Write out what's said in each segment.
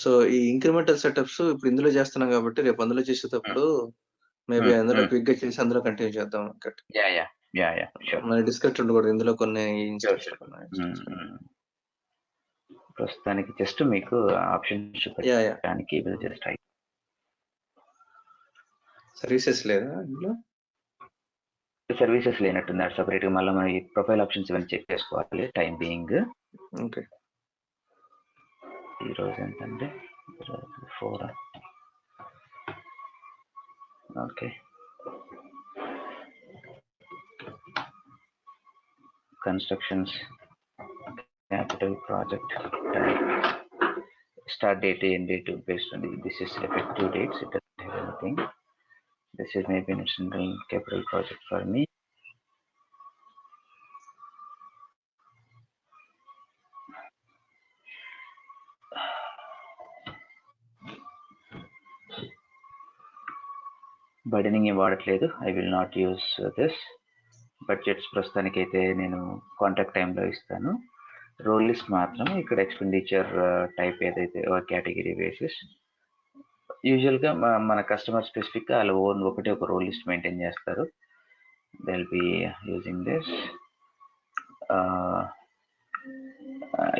So ఈ incremental setups ఇప్పుడు ఇందులో చేస్తున్నాం కాబట్టి రేపు అందులో చేసేటప్పుడు మేబీ అందులో క్విక్ గా చేసి అందులో కంటిన్యూ చేద్దాం వెంకట్. మన డిస్కట్ ఉండకూడదు ఇందులో కొన్ని ప్రస్తుతానికి జస్ట్ మీకు ఆప్షన్ చూపించడానికి జస్ట్ సర్వీసెస్ లేదా ఇందులో? సర్వీసెస్ లేనట్టుంది, సపరేట్ గా మళ్ళీ మన ప్రొఫైల్ ఆప్షన్స్ ఇవన్నీ చెక్ చేసుకోవాలి టైం బీయింగ్. ఓకే, ఈ రోజు ఎంతంటే 4. Okay, constructions capital project start date and date based on this is effective dates. It doesn't have anything. This is maybe an single capital project for me. Burdening వాడట్లేదు. I will not use this. Budgets ప్రస్తుతానికి అయితే నేను contract టైంలో ఇస్తాను. Role list మాత్రం ఇక్కడ expenditure type ఏదైతే category basis. యూజువల్గా మన కస్టమర్ స్పెసిఫిక్ గా వాళ్ళ ఓన్ ఒకటే ఒక రోల్ లిస్ట్ మెయింటైన్ చేస్తారు. They will be using this.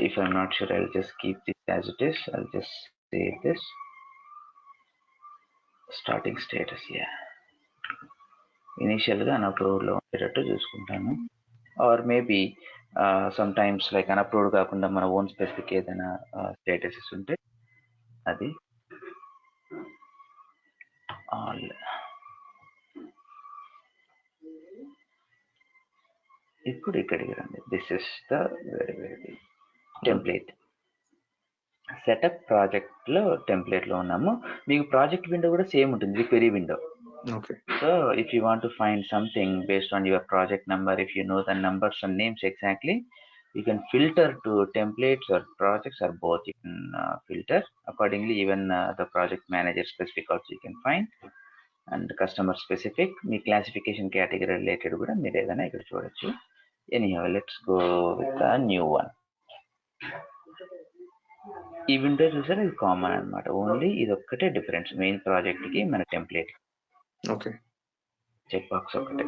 If I'm not sure I will just keep this as it is. I will just save this. Starting status initial గా unapproved లో ఉండేటట్టు చూసుకుంటాను. Or maybe some times like unapproved కాకుండా మన own specific ఏదైనా statuses ఉంటే అది all. ఇప్పుడు ఇక్కడికి రండి. This is the very template. Setup project లో టెంప్లేట్ లో ఉన్నాము. మీకు ప్రాజెక్ట్ విండో కూడా సేమ్ ఉంటుంది, query window. Okay. So if you want to find something based on your project number, if you know the numbers and names exactly, you can filter to templates or projects or both. You can filter accordingly. Even the project manager specific also you can find, and customer specific. Me classification category related కూడా మీరు ఏదైనా ఇక్కడ చూడొచ్చు. Anyhow, let's go with the new one. ఈ window చూసారా, ఇది common అన్నమాట. Only ఇది ఒక్కటే డిఫరెన్స్ మెయిన్ ప్రాజెక్ట్ కి మన టెంప్లేట్. ఓకే, చెక్ బాక్స్ ఒకటే.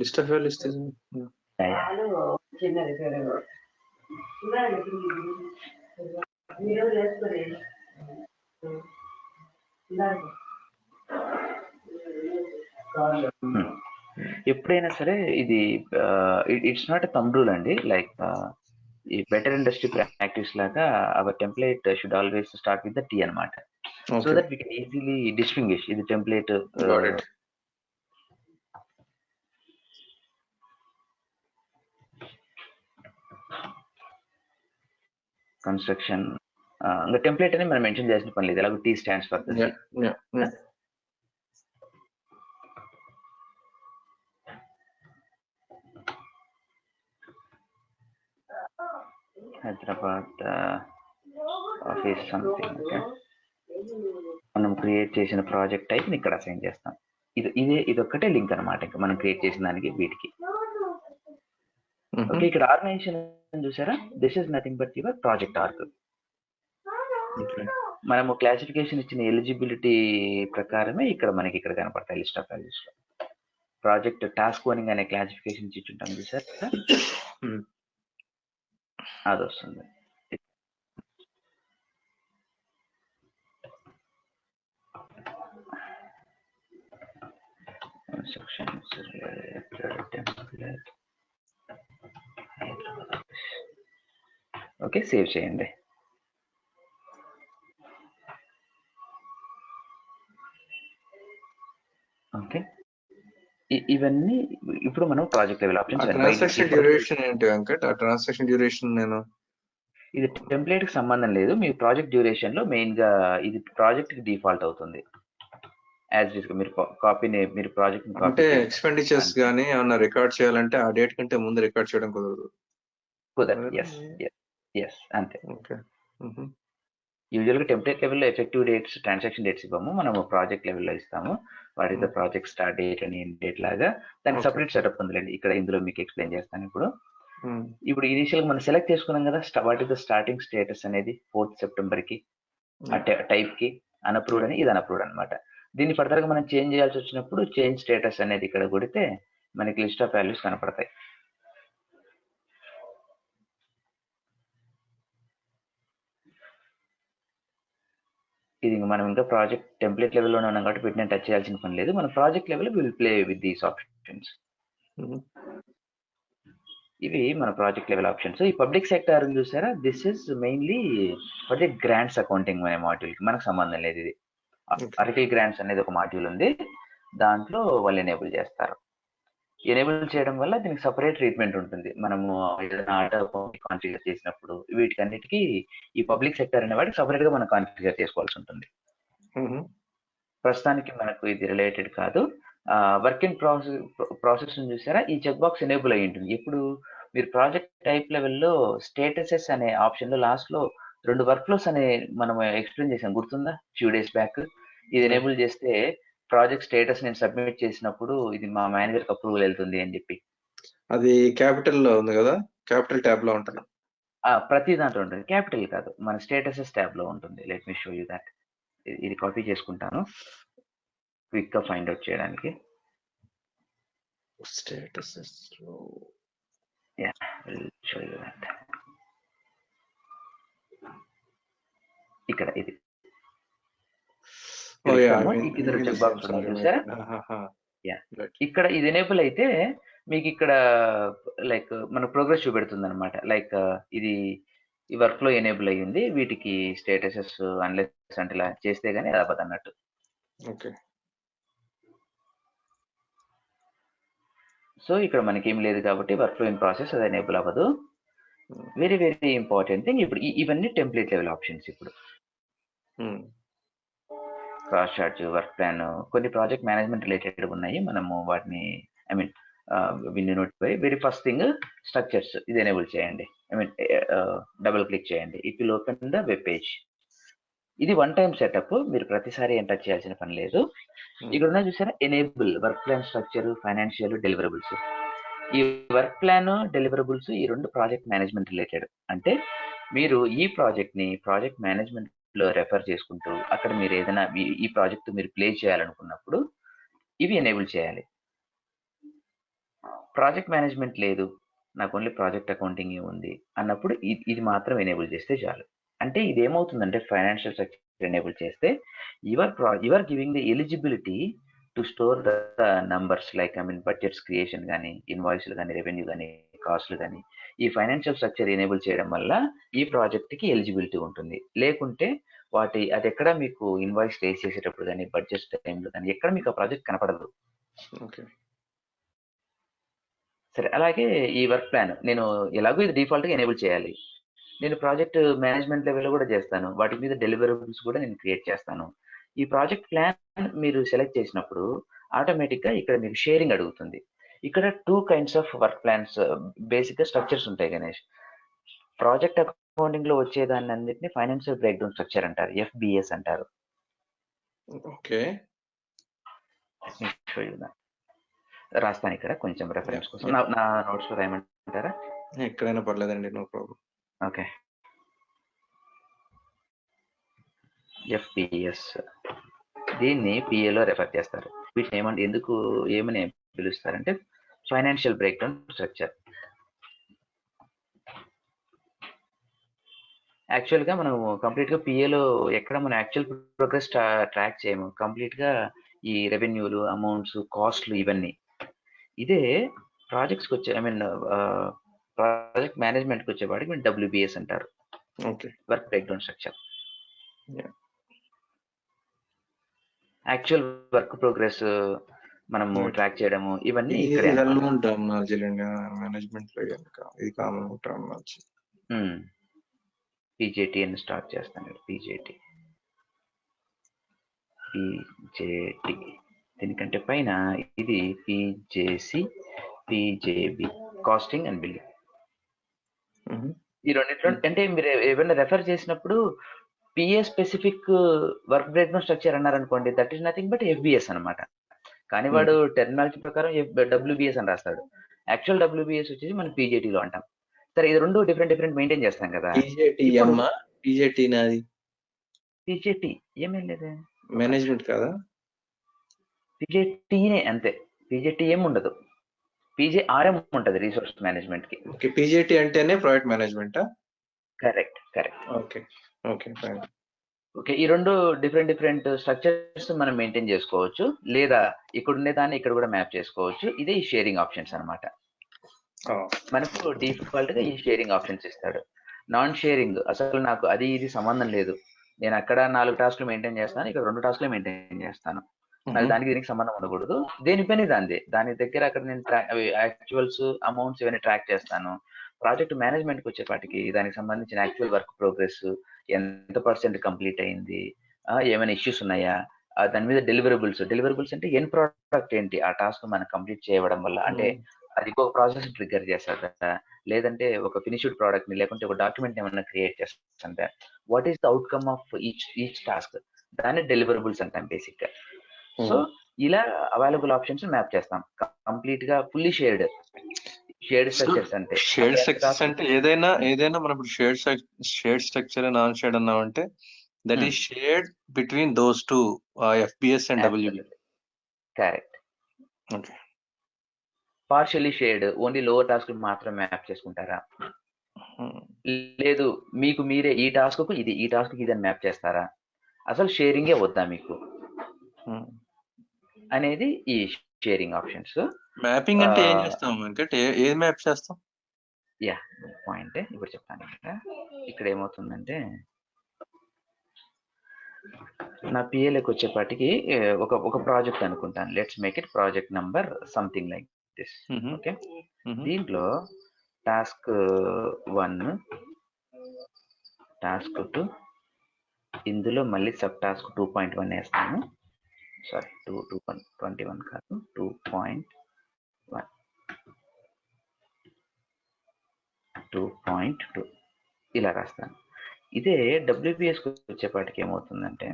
లిస్ట్ ఆఫ్ యువర్ లిస్ట్ ఎప్పుడైనా సరే ఇది it's not a thumb rule అండి. లైక్ ఈ బెటర్ ఇండస్ట్రీ ప్రాక్టీస్ లాగా our template should always start with the T అన్నమాట. So that we can easily distinguish ఇది template. Construction ఇంకా టెంప్లేట్ అని మనం మెన్షన్ చేసిన పని లేదు. ఎలాగో T stands for the Hyderabad office something. Okay, మనం క్రియేట్ చేసిన ప్రాజెక్ట్ టైప్ ఇక్కడ అసైన్ చేస్తాం. ఇది ఒక్కటే లింక్ అనమాట ఇంకా మనం క్రియేట్ చేసిన దానికి వీటికి. ఓకే, ఇక్కడ ఆర్గనైజేషన్ చూసారా, this is nothing but your project org. మనము క్లాసిఫికేషన్ ఇచ్చిన ఎలిజిబిలిటీ ప్రకారమే ఇక్కడ మనకి ఇక్కడ కనపడతాయి లిస్ట్ ఆఫ్ వాల్యూస్ లో. ప్రాజెక్ట్ టాస్క్ ఓనింగ్ అనే క్లాసిఫికేషన్ ఇచ్చి ఉంటాం చూసారా, అది వస్తుంది. ఓకే, సేవ్ చేయండి. ఓకే, ఇవన్నీ ఇప్పుడు మనం project level options. Transaction duration ఏంటి వెంకట్? ఆ ట్రాన్సాక్షన్ డ్యూరేషన్ నేను ఇది టెంప్లేట్ కి సంబంధం లేదు. మీ ప్రాజెక్ట్ డ్యూరేషన్ లో మెయిన్ గా ఇది ప్రాజెక్ట్ కి డిఫాల్ట్ అవుతుంది. యాజ్ ఇట్ మీరు కాపీని మీరు ప్రాజెక్ట్ అంటే ఎక్స్పెండిచర్స్ గానీ ఏమన్నా రికార్డ్ చేయాలంటే ఆ డేట్ కంటే ముందు రికార్డ్ చేయడం కుదరదు. కుదరదు. ఎస్ అంతే. ఓకే, యూజువల్గా టెంప్లెట్ లెవెల్లో ఎఫెక్టివ్ డేట్స్, ట్రాన్సాక్షన్ డేట్స్ ఇవ్వము, మనము ప్రాజెక్ట్ లెవెల్లో ఇస్తాము. What is the project start date అని డేట్ లాగా దానికి సపరేట్ సెటప్ ఉందిలేండి. ఇక్కడ ఇందులో మీకు ఎక్స్ప్లెయిన్ చేస్తాను. ఇప్పుడు ఇనిషియల్ మనం సెలెక్ట్ చేసుకున్నాం కదా, what is the starting status అనేది 4th సెప్టెంబర్ కి టైప్ కి అన్అప్రూవ్డ్ అని, ఇది అన్అప్రూవ్డ్ అనమాట. దీన్ని ఫర్దర్ గా మనం చేంజ్ చేయాల్సి వచ్చినప్పుడు చేంజ్ స్టేటస్ అనేది ఇక్కడ కొడితే మనకి లిస్ట్ ఆఫ్ వాల్యూస్ కనపడతాయి. ఇది మనం ఇంకా ప్రాజెక్ట్ టెంప్లెట్ లెవెల్లోనే ఉన్నాం కాబట్టి వీటిని టచ్ చేయాల్సిన పని లేదు. మన project level will play with these options. ఇవి మన ప్రాజెక్ట్ లెవెల్ ఆప్షన్స్. ఈ పబ్లిక్ సెక్టార్ చూసారా, this is mainly for the grants accounting అనే మాడ్యూల్ కి మనకు సంబంధం లేదు. ఇది ఆర్టికల్ గ్రాంట్స్ అనేది ఒక మాడ్యూల్ ఉంది, దాంట్లో వాళ్ళు ఎనేబుల్ చేస్తారు. ఎనేబుల్ చేయడం వల్ల దీనికి సపరేట్ ట్రీట్మెంట్ ఉంటుంది. మనము ఏదైనా ఆటో కాన్ఫిగర్ చేసినప్పుడు వీటికన్నిటికీ ఈ పబ్లిక్ సెక్టర్ అనే వాటికి సపరేట్ గా మనం కాన్ఫిగర్ చేసుకోవాల్సి ఉంటుంది. ప్రస్తుతానికి మనకు ఇది రిలేటెడ్ కాదు. వర్క్ ఇన్ ప్రాసెస్ చూసారా, ఈ చెక్ బాక్స్ ఎనేబుల్ అయ్యి ఉంటుంది. ఇప్పుడు మీరు ప్రాజెక్ట్ టైప్ లెవెల్లో స్టేటసెస్ అనే ఆప్షన్ లో లాస్ట్ లో 2 వర్క్ ఫ్లోస్ అనే మనం ఎక్స్ప్లెయిన్ చేసాం, గుర్తుందా, ఫ్యూ డేస్ బ్యాక్. ఇది ఎనేబుల్ చేస్తే ప్రాజెక్ట్ స్టేటస్ నేను సబ్మిట్ చేసినప్పుడు ఇది మా మేనేజర్ కి అప్రూవల్ వెళ్తుంది అని చెప్పి. అది క్యాపిటల్ లో ఉంది కదా, క్యాపిటల్ ట్యాబ్ లో ఉంటుంది. ప్రతి దాంట్లో ఉంటుంది, క్యాపిటల్ కాదు, మన స్టేటసెస్ ట్యాబ్ లో ఉంటుంది. Let me show you that. ఇది కాపీ చేసుకుంటాను క్విక్ గా ఫైండ్ అవుట్ చేయడానికి. స్టేటసెస్ లో షో యూ దట్. ఇక్కడ ఇది చెక్ బాక్స్ చూసారా, ఇక్కడ ఇది ఎనేబుల్ అయితే మీకు ఇక్కడ లైక్ మన ప్రోగ్రెస్ చూపెడుతుంది అనమాట. లైక్ ఇది ఈ వర్క్ ఫ్లో ఎనేబుల్ అయ్యింది, వీటికి స్టేటసెస్ అన్లెస్ అంటే ఇలా చేస్తే గానీ అవ్వదు అన్నట్టు. సో ఇక్కడ మనకి ఏం లేదు కాబట్టి వర్క్ ఫ్లో ఇన్ ప్రాసెస్ అది ఎనేబుల్ అవ్వదు. వెరీ వెరీ ఇంపార్టెంట్ థింగ్, ఇప్పుడు ఇవన్నీ టెంప్లెట్ లెవెల్ ఆప్షన్స్. ఇప్పుడు క్రాస్ చార్ట్, వర్క్ ప్లాన్, కొన్ని ప్రాజెక్ట్ మేనేజ్మెంట్ రిలేటెడ్ ఉన్నాయి, మనము వాటిని win notify. Very first thing structures, ఇది ఎనేబుల్ చేయండి. డబుల్ క్లిక్ చేయండి, it will open the web page. ఇది వన్ టైం సెటప్, మీరు ప్రతిసారి ఎంటర్ చేయాల్సిన పని లేదు. ఇక్కడ ఉన్న చూసారా, enable work plan, structure, financial, deliverables. ఈ వర్క్ ప్లాన్, డెలివరబుల్స్ ఈ 2 ప్రాజెక్ట్ మేనేజ్మెంట్ రిలేటెడ్. అంటే మీరు ఈ ప్రాజెక్ట్ ని ప్రాజెక్ట్ మేనేజ్మెంట్ లో రెఫర్ చేసుకుంటూ అక్కడ మీరు ఏదైనా ఈ ప్రాజెక్ట్ మీరు ప్లే చేయాలనుకున్నప్పుడు ఇవి ఎనేబుల్ చేయాలి. ప్రాజెక్ట్ మేనేజ్మెంట్ లేదు, నాకు ఓన్లీ ప్రాజెక్ట్ అకౌంటింగ్ ఉంది అన్నప్పుడు ఇది మాత్రం ఎనేబుల్ చేస్తే చాలు. అంటే ఇది ఏమవుతుందంటే ఫైనాన్షియల్ స్ట్రక్చర్ ఎనేబుల్ చేస్తే your giving the eligibility to store the numbers, like budgets creation కానీ, ఇన్వాయిస్లు కానీ, రెవెన్యూ కానీ, కాస్ట్లు కానీ. ఈ ఫైనాన్షియల్ స్ట్రక్చర్ ఎనేబుల్ చేయడం వల్ల ఈ ప్రాజెక్ట్ కి ఎలిజిబిలిటీ ఉంటుంది. లేకుంటే అది ఎక్కడ మీకు ఇన్వాయిస్ రేస్ చేసేటప్పుడు కానీ, బడ్జెట్ టైంలో కానీ ఎక్కడ మీకు ఆ ప్రాజెక్ట్ కనపడదు. సరే, అలాగే ఈ వర్క్ ప్లాన్ నేను ఎలాగో ఇది డిఫాల్ట్ గా ఎనేబుల్ చేయాలి. నేను ప్రాజెక్ట్ మేనేజ్మెంట్ లెవెల్ కూడా చేస్తాను, వాటి మీద డెలివరబుల్స్ కూడా నేను క్రియేట్ చేస్తాను. ఈ ప్రాజెక్ట్ ప్లాన్ మీరు సెలెక్ట్ చేసినప్పుడు ఆటోమేటిక్ గా ఇక్కడ మీకు షేరింగ్ అడుగుతుంది. ఇక్కడ 2 kinds of work plans, basic గా స్ట్రక్చర్స్ ఉంటాయి గణేష్. ప్రాజెక్ట్ అకౌంటింగ్ లో వచ్చేదాన్ని అన్నిటిని ఫైనాన్షియల్ బ్రేక్ డౌన్ స్ట్రక్చర్ అంటారు, FBS అంటారు. రాస్తాను ఇక్కడ కొంచెం రెఫరెన్స్ కోసం, నా నోట్స్ లో రాయమంటారా? ఎక్కడైనా పర్లేదండి, నో ప్రాబ్లం. ఓకే, FBS దీన్ని PA లో రెఫర్ చేస్తారు. వీటిని ఏమని పిలుస్తారంటే financial breakdown structure. Actual గా మనం కంప్లీట్ గా PAలో ఎక్కడ మనం యాక్చువల్ ప్రోగ్రెస్ ట్రాక్ చేయము. కంప్లీట్ గా ఈ రెవెన్యూలు, అమౌంట్స్, కాస్ట్లు ఇవన్నీ. ఇదే ప్రాజెక్ట్స్ కి వచ్చే ప్రాజెక్ట్ మేనేజ్మెంట్ కి వచ్చేవాడికి WBS అంటారు, work breakdown structure. Actual work progress మనము ట్రాక్ చేయడము ఇవన్నీ ఇక్కడ మేనేజ్మెంట్ లో ఇది కామన్ టర్మినాలజీ. PJT అని స్టార్ట్ చేస్తాను. PJT దీనికంటే పైన ఇది PJC, PJB, costing and billing. ఈ రెండింటిలో అంటే మీరు ఏమైనా రెఫర్ చేసినప్పుడు PA specific work breakdown structure అన్నారనుకోండి, that is nothing but FBS అనమాట. కానీ వాడు టెర్మినాలజీ ప్రకారం డబ్ల్యూబిఎస్ అని రాస్తాడు. యాక్చువల్ డబ్ల్యూబిఎస్ వచ్చేసి మనం పీజేటీలో అంటాం. సరే, ఇది రెండు డిఫరెంట్ మెయింటైన్ చేస్తాం కదా. పీజేటీ ఏమేం లేదు, మేనేజ్మెంట్ కాదా? పీజేటీనే అంతే. పీజేటీ ఏం ఉండదు, పీజేఆర్ఎం ఉంటది రిసోర్స్ మేనేజ్మెంట్ కి. ఓకే, పీజేటీ అంటేనే project management. Correct. Okay okay fine. Okay, ఈ రెండు డిఫరెంట్ స్ట్రక్చర్స్ మనం మెయింటైన్ చేసుకోవచ్చు, లేదా ఇక్కడ ఉండే దాన్ని ఇక్కడ కూడా మ్యాప్ చేసుకోవచ్చు. ఇదే ఈ షేరింగ్ ఆప్షన్స్ అనమాట. మనకు డిఫాల్ట్ గా ఈ షేరింగ్ ఆప్షన్స్ ఇస్తాడు. నాన్ షేరింగ్ అసలు నాకు అది ఇది సంబంధం లేదు, నేను అక్కడ 4 టాస్క్లు మెయింటైన్ చేస్తాను, ఇక్కడ 2 టాస్క్లు మెయింటైన్ చేస్తాను, నాకు దానికి దీనికి సంబంధం ఉండకూడదు. దేనిపైన దాని దగ్గర అక్కడ నేను యాక్చువల్స్ అమౌంట్స్ ఇవన్నీ ట్రాక్ చేస్తాను. ప్రాజెక్ట్ మేనేజ్మెంట్కి వచ్చేపాటికి దానికి సంబంధించిన యాక్చువల్ వర్క్ ప్రోగ్రెస్ ఎంత % కంప్లీట్ అయింది, ఏమైనా ఇష్యూస్ ఉన్నాయా, దాని మీద డెలివరబుల్స్ అంటే ఎన్ ప్రోడక్ట్ ఏంటి, ఆ టాస్క్ మనం కంప్లీట్ చేయడం వల్ల, అంటే అది ఇంకొక ప్రాసెస్ ట్రిగ్గర్ చేస్తుందా, లేదంటే ఒక ఫినిష్డ్ ప్రోడక్ట్ ని, లేకుంటే ఒక డాక్యుమెంట్ ఏమన్నా క్రియేట్ చేస్తుందా, what is the outcome of each task, దాన్ని డెలివరబుల్స్ అంటాం బేసిక్ గా. సో ఇలా అవైలబుల్ ఆప్షన్స్ మ్యాప్ చేస్తాం, కంప్లీట్ గా ఫుల్లీ షేర్డ్ స్ట్రక్చర్స్. అంటే షేర్డ్ స్ట్రక్చర్స్ అంటే ఏదైనా మనం ఇప్పుడు షేర్డ్ స్ట్రక్చర్ నాన్ షేర్డ్ అన్నామంటే that is shared between those two, FBS and WB. Correct. Okay, partially shared only lower task మాత్రం మ్యాప్ చేసుకుంటారా, లేదు మీకు మీరే ఈ టాస్క్ కు ఇది, ఈ టాస్క్ కి ఇది అని మ్యాప్ చేస్తారా, అసలు షేరింగే వద్దా మీకు అనేది ఈ షేరింగ్ ఆప్షన్స్. మ్యాపింగ్ అంటే ఏం చేస్తాం వెంకట్, ఏది మ్యాప్ చేస్తాం? యా, పాయింట్ ఇప్పుడు చెప్తాను. ఇక్కడ ఏమవుతుందంటే నా పిఎల్కి వచ్చేపాటికి ఒక ప్రాజెక్ట్ అనుకుంటాను, let's make it project number something like this. Okay, దీంట్లో టాస్క్ 1, టాస్క్ 2, ఇందులో మళ్ళీ సబ్ టాస్క్ 2.1 వేస్తాను. సారీ, 2.21 కాదు, 2.1, 2.2 ఇలా రాస్తాను. ఇదే డబ్ల్యూబిఎస్ వచ్చేపాటికి ఏమవుతుందంటే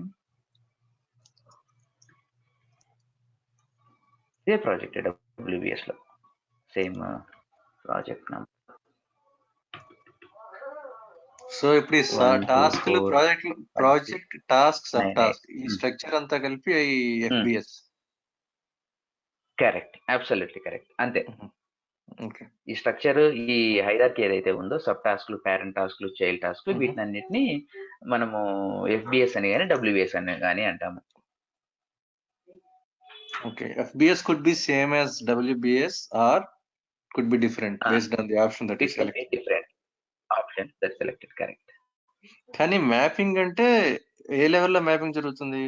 ఇదే ప్రాజెక్ట్ డబ్ల్యూబిఎస్ లో సేమ్ ప్రాజెక్ట్ నంబర్. సో ఇప్పుడు టాస్క్లు ప్రాజెక్ట్ టాస్క్ సబ్ టాస్క్ ఈ స్ట్రక్చర్ అంతా కలిపి ఎఫ్బిఎస్. కరెక్ట్, అబ్సల్యూట్లీ కరెక్ట్, అంతే. ఓకే, ఈ స్ట్రక్చర్, ఈ హైరార్కీ ఏదైతే ఉందో, సబ్ టాస్క్లు, పేరెంట్ టాస్క్లు, చైల్డ్ టాస్క్లు, వీటినన్నిటిని మనము ఎఫ్బిఎస్ అని కానీ డబ్ల్యూబిఎస్ అని కానీ అంటాము. Okay, FBS could be same as WBS or could be different based on the option that is selected. Different option that selected, correct. కానీ మ్యాపింగ్ అంటే ఏ లెవెల్లో మ్యాపింగ్ జరుగుతుంది?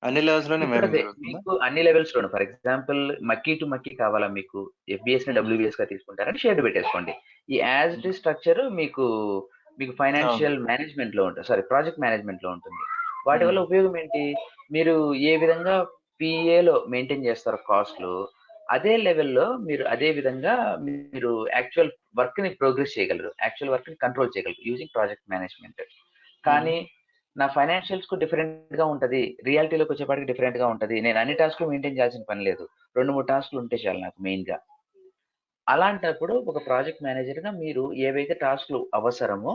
అన్ని లెవెల్స్ లోనే మ్యాపింగ్ జరుగుతుంది. మీకు అన్ని లెవెల్స్ లోనే, ఫర్ ఎగ్జాంపుల్ మక్కీ టు మక్కీ కావాలా మీకు, ఎఫ్బిఎస్ ని డబ్ల్యూబిఎస్ గా తీసుకుంటారంటే షేర్డ్ పెట్టేసుకోండి. ఈ యాజ్ ఇట్ స్ట్రక్చర్ మీకు ఫైనాన్షియల్ మేనేజ్మెంట్ లో ఉంటుంది, సారీ ప్రాజెక్ట్ మేనేజ్మెంట్ లో ఉంటుంది. వాటి వల్ల ఉపయోగం ఏంటి, మీరు ఏ విధంగా పిఏలో మెయింటైన్ చేస్తారు కాస్ట్లు, అదే లెవెల్లో మీరు అదే విధంగా మీరు యాక్చువల్ వర్క్ ని ప్రోగ్రెస్ చేయగలరు, యాక్చువల్ వర్క్ ని కంట్రోల్ చేయగలరు యూజింగ్ ప్రాజెక్ట్ మేనేజ్మెంట్. కానీ నా ఫైనాన్షియల్స్ కు డిఫరెంట్ గా ఉంటది, రియాలిటీలోకి వచ్చేపాటికి డిఫరెంట్ గా ఉంటది, నేను అన్ని టాస్క్లు మెయింటైన్ చేయాల్సిన పని లేదు, 2-3 టాస్క్లు ఉంటే చాలు నాకు మెయిన్ గా. అలాంటప్పుడు ఒక ప్రాజెక్ట్ మేనేజర్ గా మీరు ఏవైతే టాస్క్లు అవసరమో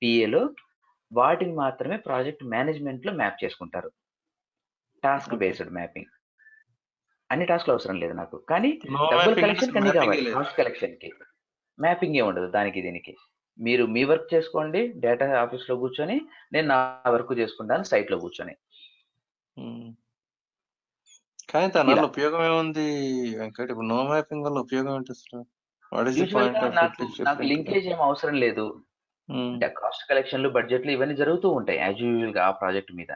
పిఏలో వాటిని మాత్రమే ప్రాజెక్ట్ మేనేజ్మెంట్ లో మ్యాప్ చేసుకుంటారు. టాస్క్ బేస్డ్ మ్యాపింగ్, అన్ని టాస్క్లు అవసరం లేదు నాకు, కానీ డబ్బుల కలెక్షన్ అన్ని కావాలి. కాస్ట్ కలెక్షన్ కి మ్యాపింగ్ ఏ ఉండదు దానికి దీనికి. మీరు మీ వర్క్ చేసుకోండి డేటా ఆఫీస్ లో కూర్చొని, నేను నా వర్క్ చేసుకుంటాను సైట్ లో కూర్చొని. కానీ దానివల్ల ఉపయోగం ఏముంది వెంకట్? ఇప్పుడు నో మ్యాపింగ్ వల్ల ఉపయోగం ఏంటి అసలు? నాకు లింకేజ్ ఏం అవసరం లేదు, కాస్ట్ కలెక్షన్లు, బడ్జెట్లు ఇవన్నీ జరుగుతూ ఉంటాయి యాజ్ యూజువల్ గా ఆ ప్రాజెక్ట్ మీద.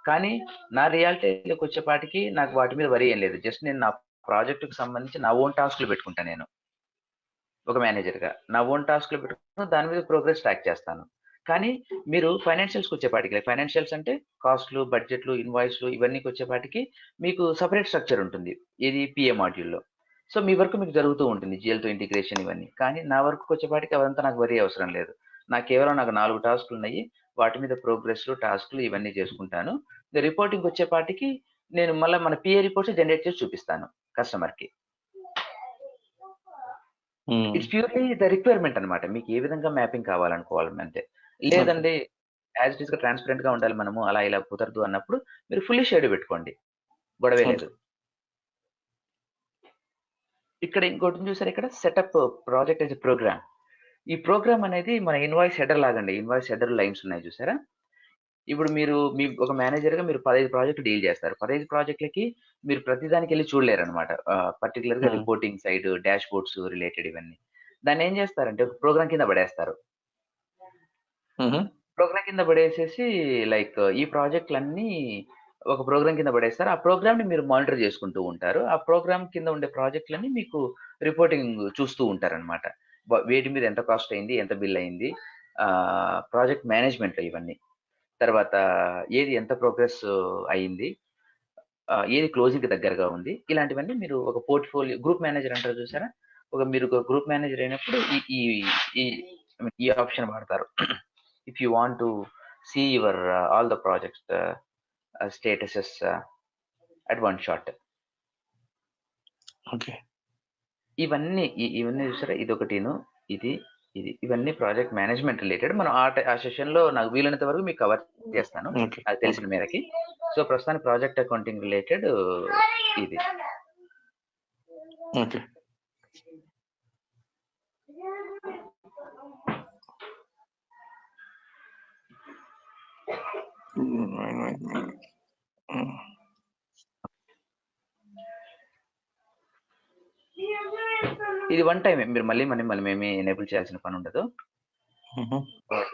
కానీ నా రియాలిటీలోకి వచ్చేపాటికి నాకు వాటి మీద వరి ఏం లేదు, జస్ట్ నేను నా ప్రాజెక్ట్ కు సంబంధించి నా ఓన్ టాస్క్లు పెట్టుకుంటాను. నేను ఒక మేనేజర్ గా నా ఓన్ టాస్క్లు పెట్టుకుని దాని మీద ప్రోగ్రెస్ ట్రాక్ చేస్తాను. కానీ మీరు ఫైనాన్షియల్స్కి వచ్చేపాటికి, ఫైనాన్షియల్స్ అంటే కాస్ట్లు, బడ్జెట్లు, ఇన్వాయిస్లు ఇవన్నీ వచ్చేపాటికి మీకు సపరేట్ స్ట్రక్చర్ ఉంటుంది ఇది పిఏ మాడ్యూల్లో. సో మీ వర్క్ మీకు జరుగుతూ ఉంటుంది, జిఎల్తో ఇంటిగ్రేషన్ ఇవన్నీ. కానీ నా వర్క్ వచ్చేపాటికి అవంతా నాకు వరి అవసరం లేదు, కేవలం 4 టాస్క్లు ఉన్నాయి, వాటి మీద ప్రోగ్రెస్లు, టాస్క్లు ఇవన్నీ చేసుకుంటాను. రిపోర్టింగ్ వచ్చేపాటికి నేను మళ్ళీ మన పిఏ రిపోర్ట్స్ జనరేట్ చేసి చూపిస్తాను కస్టమర్కి. ఇట్స్ ప్యూర్లీ ద రిక్వైర్మెంట్ అనమాట. మీకు ఏ విధంగా మ్యాపింగ్ కావాలనుకోవాలి అంతే. లేదండి యాజ్ ఇట్ ఈస్ గా ట్రాన్స్పరెంట్ గా ఉండాలి మనము, అలా ఇలా కుదరదు అన్నప్పుడు మీరు ఫుల్లీ షేడ్ పెట్టుకోండి, గొడవే లేదు. ఇక్కడ ఇంకోటి చూసారు, ఇక్కడ సెటప్ ప్రాజెక్ట్ యాజ్ ప్రోగ్రామ్. ఈ ప్రోగ్రామ్ అనేది మన ఇన్వాయిస్ హెడర్ లాగండి. ఇన్వాయిస్ హెడర్ లైన్స్ ఉన్నాయి చూసారా. ఇప్పుడు మీరు మీ ఒక మేనేజర్ గా మీరు 15 ప్రాజెక్టులు డీల్ చేస్తారు. 15 ప్రాజెక్టులకి మీరు ప్రతిదానికి వెళ్ళి చూడలేరు అనమాట. పర్టికులర్ గా reporting side, dash boards related ఇవన్నీ. దాన్ని ఏం చేస్తారంటే ఒక ప్రోగ్రామ్ కింద పడేస్తారు. ప్రోగ్రామ్ కింద పడేసేసి లైక్ ఈ ప్రాజెక్టులన్నీ ఒక ప్రోగ్రామ్ కింద పడేస్తారు. ఆ ప్రోగ్రామ్ ని మీరు మానిటర్ చేసుకుంటూ ఉంటారు. ఆ ప్రోగ్రామ్ కింద ఉండే ప్రాజెక్టులన్నీ మీకు రిపోర్టింగ్ చూస్తూ ఉంటారు అనమాట. వేటి మీద ఎంత కాస్ట్ అయింది, ఎంత బిల్ అయింది, ప్రాజెక్ట్ మేనేజ్మెంట్ ఇవన్నీ. తర్వాత ఏది ఎంత ప్రోగ్రెస్ అయింది, ఏది క్లోజింగ్ కి దగ్గరగా ఉంది, ఇలాంటివన్నీ మీరు ఒక పోర్ట్ఫోలియో గ్రూప్ మేనేజర్ అంటారు చూసారా. మీరు ఒక గ్రూప్ మేనేజర్ అయినప్పుడు ఈ ఆప్షన్ వాడతారు. If you want to see your all the projects statuses at one shot. Okay, ఇవన్నీ చూసారా, ఇదొకటిను, ఇది ఇవన్నీ ప్రాజెక్ట్ మేనేజ్మెంట్ రిలేటెడ్. మనం ఆ సెషన్ లో నాకు వీలైనంత వరకు మీకు కవర్ చేస్తాను, అది తెలిసిన మేరకి. సో ప్రస్తుతానికి ప్రాజెక్ట్ అకౌంటింగ్ రిలేటెడ్ ఇది. ఓకే, ఇది వన్ టైం, మీరు మళ్ళీ మేమే ఎనేబుల్ చేయాల్సిన పని ఉండదు.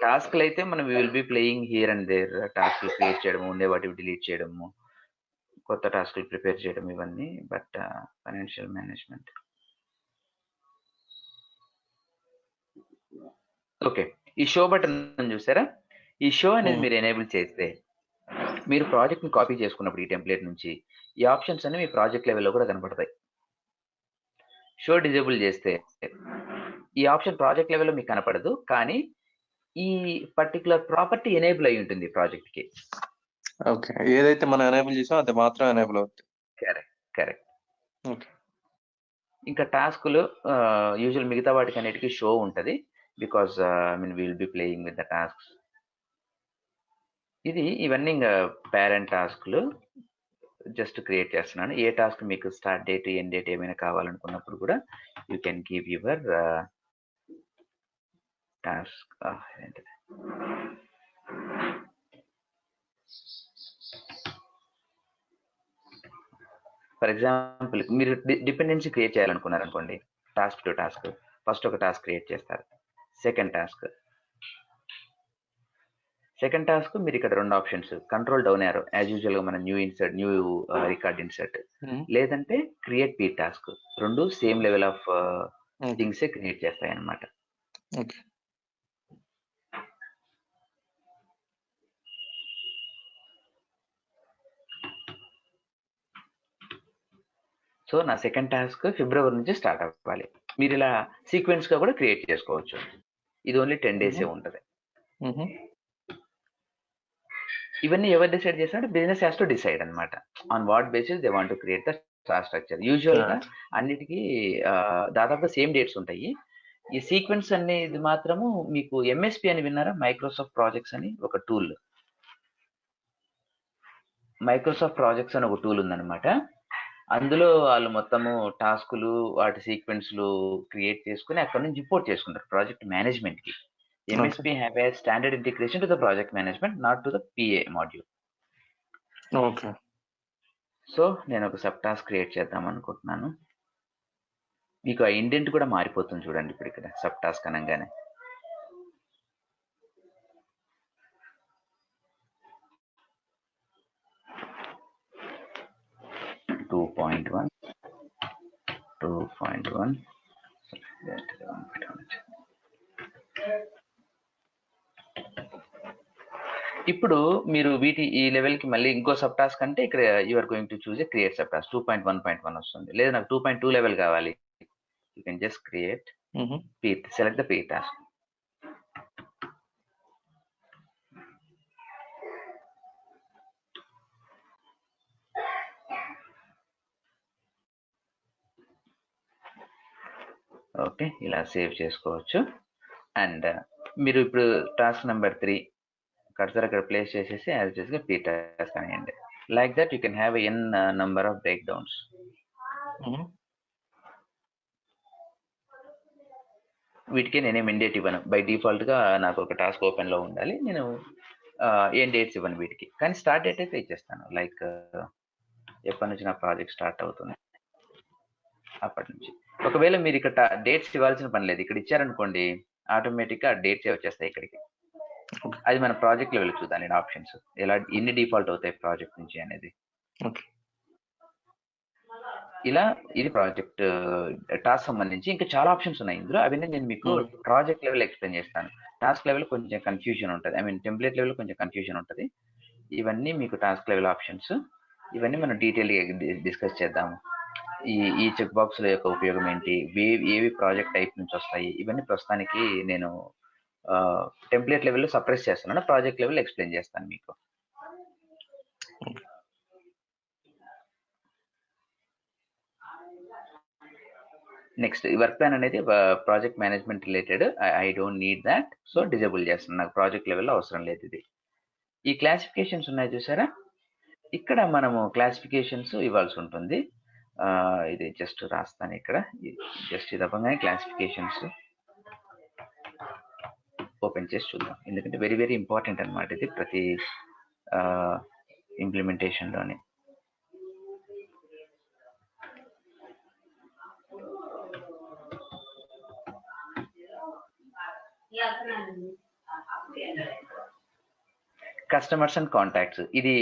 టాస్క్లు అయితే మనం will be playing here and there. టాస్క్లు క్రియేట్ చేయడము, ఉండే వాటిని డిలీట్ చేయడము, కొత్త టాస్క్లు ప్రిపేర్ చేయడం ఇవన్నీ. But financial management okay. ఈ షో బటన్ చూసారా, ఈ షో అనేది మీరు ఎనేబుల్ చేస్తే మీరు ప్రాజెక్ట్ ని కాపీ చేసుకున్నప్పుడు ఈ టెంప్లెట్ నుంచి ఈ ఆప్షన్స్ అన్ని మీ ప్రాజెక్ట్ లెవెల్లో కూడా కనపడతాయి. షో డిజేబుల్ చేస్తే ఈ ఆప్షన్ ప్రాజెక్ట్ లెవెల్లో మీకు కనపడదు, కానీ ఈ పర్టికులర్ ప్రాపర్టీ ఎనేబుల్ అయి ఉంటుంది ప్రాజెక్ట్ కి. ఓకే, ఏదైతే మనం ఎనేబుల్ చేసామో అది మాత్రం ఎనేబుల్ అవుతుంది. కరెక్ట్. ఓకే, ఇంకా టాస్కులు యూజువల్ మిగతా వాటికి అన్నిటికీ షో ఉంటుంది, because will be playing with the tasks. ఇవన్నీ ఇంకా పేరెంట్ టాస్క్లు జస్ట్ క్రియేట్ చేస్తున్నాను. ఏ టాస్క్ మీకు స్టార్ట్ డేట్, ఎండ్ డేట్ ఏమైనా కావాలనుకున్నప్పుడు కూడా you can give your task. ఏంటిది, ఫర్ ఎగ్జాంపుల్ మీరు డిపెండెన్సీ క్రియేట్ చేయాలనుకున్నారు అనుకోండి, టాస్క్ టు టాస్క్. ఫస్ట్ ఒక టాస్క్ క్రియేట్ చేస్తారు. సెకండ్ టాస్క్ మీరు ఇక్కడ 2 options, control down arrow as usual గా మనం న్యూ రికార్డ్ ఇన్సర్ట్, లేదంటే create P task. 2 same level of things create చేస్తాయి అన్నమాట. సో నా సెకండ్ టాస్క్ ఫిబ్రవరి నుంచి స్టార్ట్ అవ్వాలి. మీరు ఇలా సీక్వెన్స్ గా కూడా క్రియేట్ చేసుకోవచ్చు. ఇది ఓన్లీ 10 days ఉంటుంది. ఇవన్నీ ఎవరు డిసైడ్ చేస్తారంటే బిజినెస్ హ్యాస్ టు డిసైడ్ అనమాట, on what basis they want to create the structure. Usual గా అన్నిటికీ దాదాపుగా సేమ్ డేట్స్ ఉంటాయి. ఈ సీక్వెన్స్ అనేది మాత్రము మీకు ఎంఎస్పి అని విన్నారా, మైక్రోసాఫ్ట్ ప్రాజెక్ట్స్ అని ఒక టూల్. మైక్రోసాఫ్ట్ ప్రాజెక్ట్స్ అని ఒక టూల్ ఉందన్నమాట. అందులో వాళ్ళు మొత్తము టాస్కులు, వాటి సీక్వెన్స్లు క్రియేట్ చేసుకుని అక్కడ నుంచి ఇంపోర్ట్ చేసుకుంటారు ప్రాజెక్ట్ మేనేజ్మెంట్ కి. MSP have a standard integration to the project management, not to the PA module. Okay. So నేను ఒక సబ్ టాస్క్ క్రియేట్ చేద్దాం అనుకుంటున్నాను. మీకు ఆ ఇండెంట్ కూడా మారిపోతుంది చూడండి ఇప్పుడు ఇక్కడ సబ్ టాస్క్ అనగానే. ఇప్పుడు మీరు ఈ లెవెల్ కి మళ్ళీ ఇంకో సబ్ టాస్క్ అంటే ఇక్కడ you're going to choose a create sub task 2.1.1 వస్తుంది. లేదా నాకు 2.2 లెవెల్ కావాలి, you can just create select the P task. Okay, ఇలా సేవ్ చేసుకోవచ్చు. అండ్ మీరు ఇప్పుడు టాస్క్ నెంబర్ 3 కర్సర్ అక్కడ ప్లేస్ చేసేసి యాజ్ ఇట్ గా పీ టాస్క్ అనేయండి. Like that you can have an number of breakdowns. వీటికి నేనేం ఇండేట్ ఇవ్వను. బై డిఫాల్ట్ గా నాకు ఒక టాస్క్ ఓపెన్ లో ఉండాలి. నేను ఏం డేట్స్ ఇవ్వను వీటికి, కానీ స్టార్ట్ డేట్ అయితే ఇచ్చేస్తాను. లైక్ ఎప్పటి నుంచి నా ప్రాజెక్ట్ స్టార్ట్ అవుతుంది అప్పటి నుంచి. ఒకవేళ మీరు ఇక్కడ డేట్స్ ఇవ్వాల్సిన పని లేదు, ఇక్కడ ఇచ్చారనుకోండి ఆటోమేటిక్ గా డేట్స్ వచ్చేస్తాయి ఇక్కడికి. అది మన ప్రాజెక్ట్ లెవెల్ చూద్దాం నేను ఆప్షన్స్ ఎలా ఎన్ని డిఫాల్ట్ అవుతాయి ప్రాజెక్ట్ నుంచి అనేది. ఇలా ఇది ప్రాజెక్ట్ టాస్క్ సంబంధించి ఇంకా చాలా ఆప్షన్స్ ఉన్నాయి ఇందులో. అవన్నీ నేను మీకు ప్రాజెక్ట్ లెవెల్ ఎక్స్ప్లెయిన్ చేస్తాను. టాస్క్ లెవెల్ కొంచెం కన్ఫ్యూజన్ ఉంటుంది, ఐ మీన్ టెంప్లెట్ లెవెల్ కొంచెం కన్ఫ్యూజన్ ఉంటుంది. ఇవన్నీ మీకు టాస్క్ లెవెల్ ఆప్షన్స్, ఇవన్నీ మనం డీటెయిల్ గా డిస్కస్ చేద్దాము. ఈ చెక్ బాక్స్ యొక్క ఉపయోగం ఏంటి, ఏవి ప్రాజెక్ట్ టైప్ నుంచి వస్తాయి, ఇవన్నీ ప్రస్తుతానికి నేను టెంప్లెట్ లెవెల్లో సప్రెస్ చేస్తున్నాను, ప్రాజెక్ట్ లెవెల్ ఎక్స్ప్లెయిన్ చేస్తాను మీకు. నెక్స్ట్ వర్క్ ప్లాన్ అనేది project management related, I don't need that, so disable చేస్తున్నాను, నాకు ప్రాజెక్ట్ లెవెల్లో అవసరం లేదు ఇది. ఈ క్లాసిఫికేషన్స్ ఉన్నాయి చూసారా, ఇక్కడ మనము క్లాసిఫికేషన్స్ ఇవ్వాల్సి ఉంటుంది. ఇది జస్ట్ రాస్తాను ఇక్కడ, జస్ట్ ఇది అవ్వగానే క్లాసిఫికేషన్స్ ఓపెన్ చేసి చూద్దాం, ఎందుకంటే వెరీ వెరీ ఇంపార్టెంట్ అనమాట ఇది ప్రతి ఇంప్లిమెంటేషన్లోనే. కస్టమర్స్ అండ్ కాంటాక్ట్స్, ఇది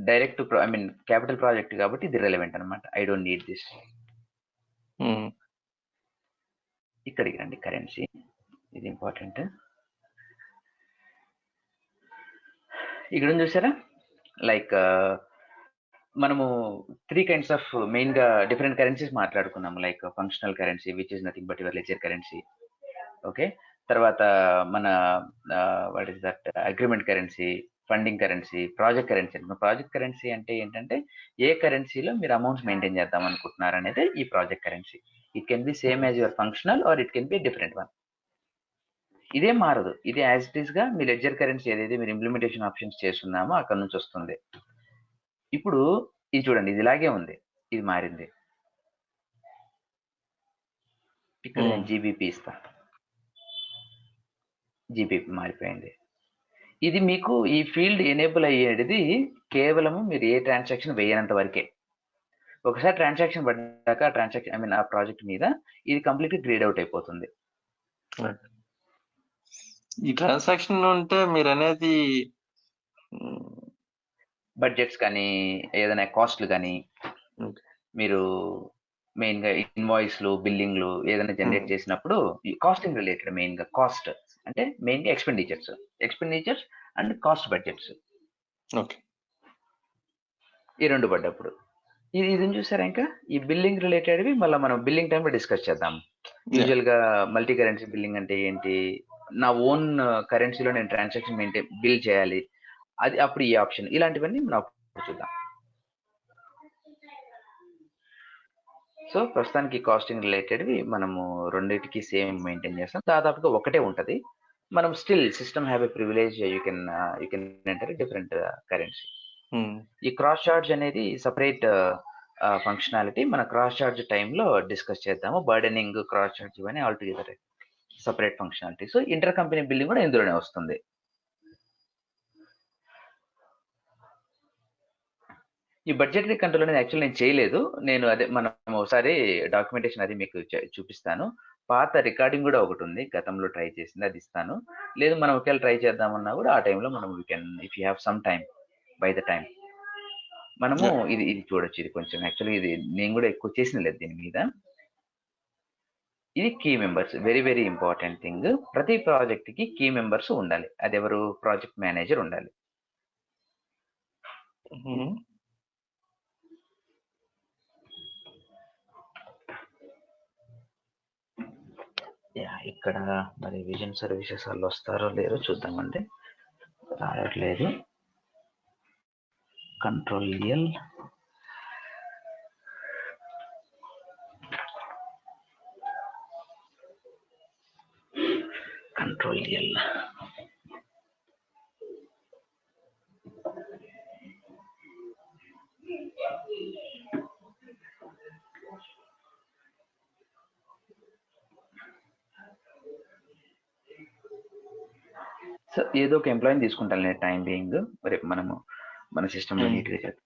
direct I mean capital project కాబట్టి ఇది రిలవెంట్ అనమాట, ఐ డోంట్ నీడ్ దిస్. ఇక్కడికి రండి, కరెన్సీ ఇది ఇంపార్టెంట్. ఇక్కడ చూసారా, లైక్ మనము 3 kinds ఆఫ్ మెయిన్ గా డిఫరెంట్ కరెన్సీస్ మాట్లాడుకున్నాము. Like functional currency which is nothing but your ledger currency. Okay, తర్వాత మన what is that agreement currency, funding currency, project currency. Project currency అంటే ఏంటంటే ఏ కరెన్సీలో మీరు అమౌంట్స్ మెయింటైన్ చేద్దాం అనుకుంటున్నారు అనేది ఈ project currency. It can be same as your functional or it can be different one. ఇదేం మారదు, ఇది యాజ్ ఇట్ ఈస్ గా మీ లెడ్జర్ కరెన్సీ ఏదైతే మీరు ఇంప్లిమెంటేషన్ ఆప్షన్స్ చేస్తున్నామో అక్కడ నుంచి వస్తుంది. ఇప్పుడు ఇది చూడండి, ఇది ఇలాగే ఉంది, ఇది మారింది. ఇక్కడ నేను జీబీపీ ఇస్తా, జీబీపీ మారిపోయింది. ఇది మీకు ఈ ఫీల్డ్ ఎనేబుల్ అయ్యేది కేవలము మీరు ఏ ట్రాన్సాక్షన్ వేయనంత వరకే. ఒకసారి ట్రాన్సాక్షన్ పడ్డాక ట్రాన్సాక్షన్ ఐ మీన్ ఆ ప్రాజెక్ట్ మీద ఇది కంప్లీట్ గ్రేడ్ అవుట్ అయిపోతుంది. ఈ ట్రాన్సాక్షన్ ఉంటే మీరు అనేది బడ్జెట్స్ కానీ ఏదైనా కాస్ట్లు కానీ మీరు మెయిన్ గా ఇన్వాయిస్లు, బిల్లింగ్లు ఏదైనా జనరేట్ చేసినప్పుడు కాస్టింగ్ రిలేటెడ్, మెయిన్ గా కాస్ట్ అంటే మెయిన్ గా expenditures and cost budgets. Okay, ఈ రెండు పడ్డప్పుడు ఇది చూసారా. ఇంకా ఈ బిల్లింగ్ రిలేటెడ్వి మళ్ళీ మనం బిల్లింగ్ టైంలో డిస్కస్ చేద్దాం. యూజువల్ గా మల్టీ కరెన్సీ బిల్లింగ్ అంటే ఏంటి, నా ఓన్ కరెన్సీలో నేను ట్రాన్సాక్షన్ బిల్ చేయాలి, అది అప్పుడు ఈ ఆప్షన్, ఇలాంటివన్నీ మనం చూద్దాం. సో ప్రస్తుతానికి కాస్టింగ్ రిలేటెడ్వి మనము రెండింటికి సేమ్ మెయింటైన్ చేస్తాం, దాదాపుగా ఒకటే ఉంటది. మనం still system have a privilege, you can enter different currency. ఈ క్రాస్ చార్జ్ అనేది సపరేట్ ఫంక్షనాలిటీ, మన క్రాస్ చార్జ్ టైంలో డిస్కస్ చేద్దాము. బర్డెనింగ్, క్రాస్ చార్జ్ ఇవన్నీ all together separate functionality. So inter company billing కూడా ఇందులోనే వస్తుంది. ఈ బడ్జెటరీ కంట్రోల్ అనేది యాక్చువల్ నేను చేయలేదు, నేను అదే మనం ఒకసారి డాక్యుమెంటేషన్ అది మీకు చూపిస్తాను. పాత రికార్డింగ్ కూడా ఒకటి ఉంది, గతంలో ట్రై చేసింది, అది ఇస్తాను. లేదు మనం ఒకవేళ ట్రై చేద్దామన్నా కూడా ఆ టైంలో మనం you can, if you have some time, by the time మనము ఇది చూడొచ్చు. ఇది కొంచెం యాక్చువల్గా ఇది నేను కూడా ఎక్కువ చేసిన లేదు దీని మీద. ఇది key members, very very important thing. ప్రతి ప్రాజెక్ట్ కి కీ మెంబర్స్ ఉండాలి, అది ఎవరు, ప్రాజెక్ట్ మేనేజర్ ఉండాలి. ఇక్కడ మరి విజన్ సర్వీసెస్ వాళ్ళు వస్తారో లేరో చూద్దామండి. రావట్లేదు. Control L, Control L. So ఏదో ఒక ఎంప్లాయీని తీసుకుంటాను నేను టైం బీయింగ్. రేపు మనము మన సిస్టంలో నీట్గా చేద్దాం.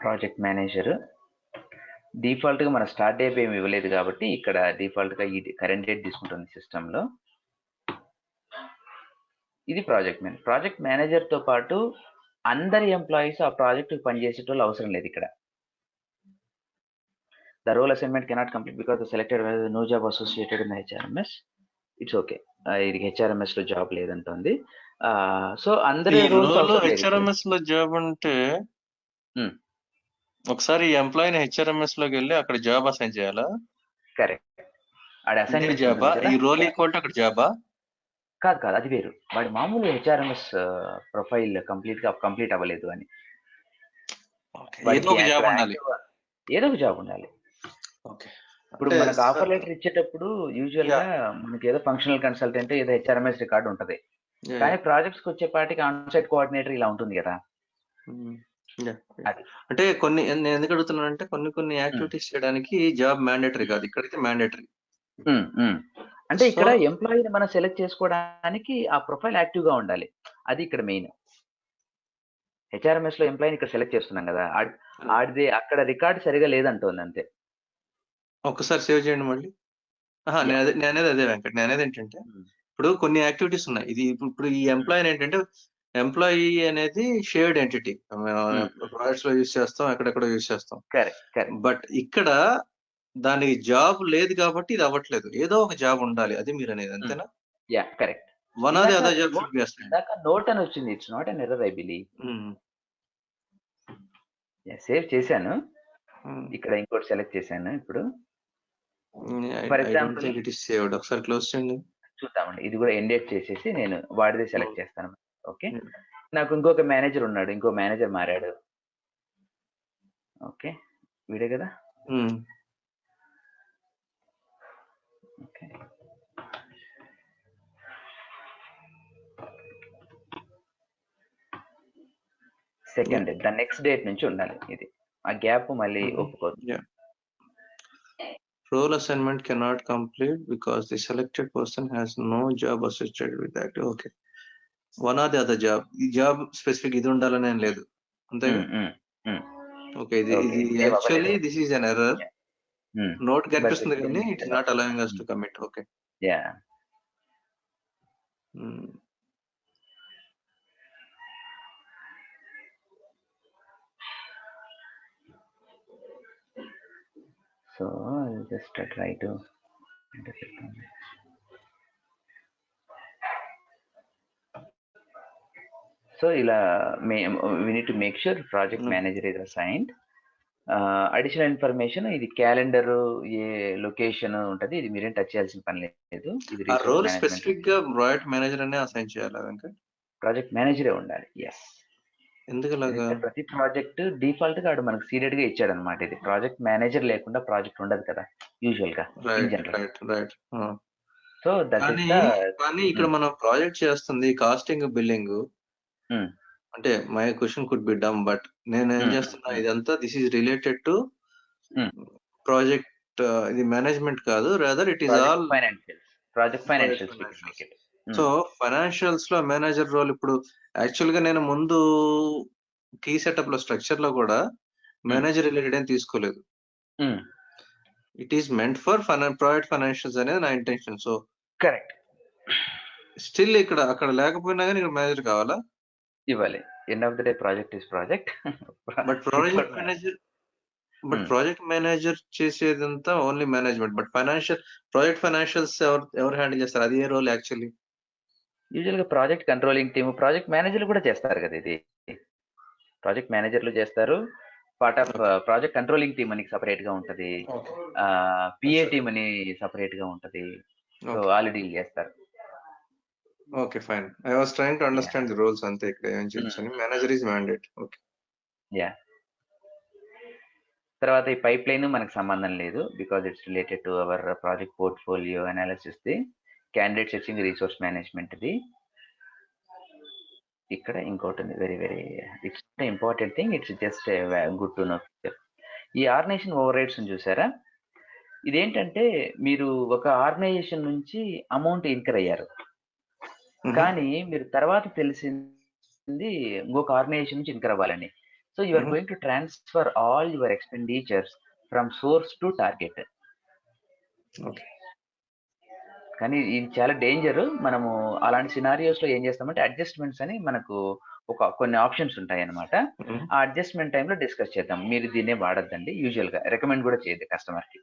ప్రాజెక్ట్ మేనేజర్ డిఫాల్ట్గా మన స్టార్ట్ డేట్ ఏమి ఇవ్వలేదు కాబట్టి ఇక్కడ డిఫాల్ట్గా ఈ కరెంట్ డేట్ తీసుకుంటుంది సిస్టంలో. ఇది ప్రాజెక్ట్ మేనేజర్తో పాటు అందరి ఎంప్లాయీస్ ఆ ప్రాజెక్ట్ పనిచేసేటోళ్ళు అవసరం లేదు ఇక్కడ. The role assignment cannot complete because the selected no job associated in HRMS. It's okay, ఇది హెచ్ఆర్ఎంఎస్ లో జాబ్ లేదంటుంది. సో అందరి హెచ్ఆర్ఎంఎస్ లో జాబ్ అంటే ఒకసారి ఈ ఎంప్లాయీని హెచ్ఆర్ఎంఎస్ లోకి వెళ్ళి అక్కడ జాబ్ అసైన్ చేయాలా? కరెక్ట్. అసైన్మెంట్ జాబా? ఈ రోల్ ఈక్వల్ అక్కడ జాబా? కాదు, అది వేరు. వాడి మామూలు హెచ్ఆర్ఎంఎస్ ప్రొఫైల్ కంప్లీట్ అవ్వలేదు అని. ఏదో ఒక జాబ్ ఉండాలి. ఇప్పుడు మనకు ఆఫర్ లెటర్ ఇచ్చేటప్పుడు యూజువల్ గా మనకి ఏదో ఫంక్షనల్ కన్సల్టెంట్ ఏదో హెచ్ఆర్ఎంఎస్ రికార్డు ఉంటది. కానీ ప్రాజెక్ట్స్ కి వచ్చేపాటికి ఆన్ సైట్ కోఆర్డినేటర్ ఇలా ఉంటుంది కదా. అంటే నేను ఎందుకు అడుగుతున్నానంటే కొన్ని యాక్టివిటీస్ చేయడానికి జాబ్ మ్యాండేటరీ కాదు, ఇక్కడైతే మ్యాండేటరీ. అంటే ఇక్కడ ఎంప్లాయీని మనం సెలెక్ట్ చేసుకోవడానికి ఆ ప్రొఫైల్ యాక్టివ్ గా ఉండాలి. అది ఇక్కడ మెయిన్. హెచ్ఆర్ఎంఎస్ లో ఎంప్లాయీని ఇక్కడ సెలెక్ట్ చేస్తున్నాం కదా, ఆడిది అక్కడ రికార్డ్ సరిగా లేదంటోంది అంతే. ఒక్కసారి సేవ్ చేయండి మళ్ళీ. నేనేది అదే వెంకట్, నేనేది ఏంటంటే ఇప్పుడు కొన్ని యాక్టివిటీస్ ఉన్నాయి. ఇది ఇప్పుడు ఈ ఎంప్లాయీ ఏంటంటే ఎంప్లాయీ అనేది షేర్డ్ ఎంటిటీ, ప్రాజెక్ట్స్ లో యూజ్ చేస్తాం, ఎక్కడెక్కడ యూజ్ చేస్తాం. బట్ ఇక్కడ దానికి జాబ్ లేదు కాబట్టి ఇది అవ్వట్లేదు. ఏదో ఒక జాబ్ ఉండాలి, అది మీరు అనేది అంతేనా? Yeah correct. One or the other job should be assigned. Note అని వచ్చింది, it's not an error I believe. Save చేశాను, ఇక్కడ ఇంకోటి సెలెక్ట్ చేశాను. ఇప్పుడు for example it is saved. ఒకసారి క్లోజ్ చేయండి చూద్దామండి. ఇది కూడా ఎండేట్ చేసేసి నేను వాడిదే సెలెక్ట్ చేస్తాను. ఓకే, నాకు ఇంకొక మేనేజర్ ఉన్నాడు, ఇంకో మేనేజర్ మారాడు. ఓకే, వీడే కదా. Okay, second the next date నుంచి ఉండాలి. ఇది ఆ గ్యాప్ మళ్ళీ ఒప్పుకోదు. Role assignment cannot complete because the selected person has no job associated with that. Okay, one or the other job. ఈ జాబ్ స్పెసిఫిక్ ఇది ఉండాలని ఏం లేదు అంతే. ఓకే, ఇది actually this is an error. Note కనిపిస్తుంది కానీ it is not allowing us to commit. Okay, yeah. So I'll just try to intersect on this. So we need to make sure project manager is assigned. Additional information, ఇది calendar, ఏ location ఉంటది, ఇది మీరేం touch చేయాల్సిన పని లేదు. ఇది role specific గా project manager అనే అసైన్ చేయాలి వెంకట్. ప్రాజెక్ట్ మేనేజరే ఉండాలి. ఎస్. ఎందుకలాగా? ప్రతి ప్రాజెక్ట్ డిఫాల్ట్ గా మనకు సీరియడ్ గా ఇచ్చాడు అనమాట. ఇది ప్రాజెక్ట్ మేనేజర్ లేకుండా ప్రాజెక్ట్ ఉండదు కదా యూజువల్ గా. రైట్. సో కానీ ఇక్కడ మనం ప్రాజెక్ట్ చేస్తుంది కాస్టింగ్, బిల్లింగ్. అంటే my question could be dumb, but నేను ఏం చేస్తున్నా ఇదంతా this is related to project. ఇది మేనేజ్మెంట్ కాదు, rather it is all project financials. So financials లో మేనేజర్ రోల్. ఇప్పుడు యాక్చువల్ గా నేను ముందు కీ సెటప్ లో స్ట్రక్చర్ లో కూడా మేనేజర్ రిలేటెడ్ ఏం తీసుకోలేదు. It is meant for project financials అనేది నా ఇంటెన్షన్. So correct. స్టిల్ అక్కడ లేకపోయినా కానీ ఇక్కడ మేనేజర్ కావాలా? ఇవ్వాలి. End of the day project is project. But project manager చేసేదంతా only management. But project financials ఎవరు హ్యాండిల్ చేస్తారు? అది ఏ రోల్ యాక్చువల్లీ? యూజువల్ గా ప్రాజెక్ట్ కంట్రోలింగ్ టీమ్, ప్రాజెక్ట్ మేనేజర్లు కూడా చేస్తారు కదా. ఇది ప్రాజెక్ట్ మేనేజర్లు చేస్తారు. Part of project controlling team అని సపరేట్ గా ఉంటది, పిఏ టీమ్ అని సపరేట్ గా ఉంటది. సో వాళ్ళు డీల్ చేస్తారు. Okay, fine. I was trying to understand the roles అంతే. ఇక్కడ ఏం చెప్పాను, manager is mandate. Okay, yeah. తర్వాత ఈ పైప్ లైన్ మనకు సంబంధం లేదు because it's related to our project portfolio analysis the candidate searching resource management the. ఇక్కడ ఇంకోటి ఉంది, very very it's important thing, it's just good to know. ఈ organisation overrides చూసారా, ఇదేంటంటే మీరు ఒక ఆర్గనైజేషన్ నుంచి అమౌంట్ ఇన్కర్ అయ్యారు, కానీ మీరు తర్వాత తెలిసింది ఇంకొక ఆర్గనైజేషన్ నుంచి ఇన్కర్ అవ్వాలని. So you are going to transfer all your expenditures from source to target. కానీ ఇది చాలా డేంజర్. మనము అలాంటి సినారియోస్ లో ఏం చేస్తామంటే అడ్జస్ట్మెంట్స్ అని మనకు కొన్ని ఆప్షన్స్ ఉంటాయి అనమాట. ఆ అడ్జస్ట్మెంట్ టైంలో డిస్కస్ చేద్దాం. మీరు దీన్నే వాడద్దండి, యూజువల్ గా రికమెండ్ కూడా చేయద్దు కస్టమర్ కి.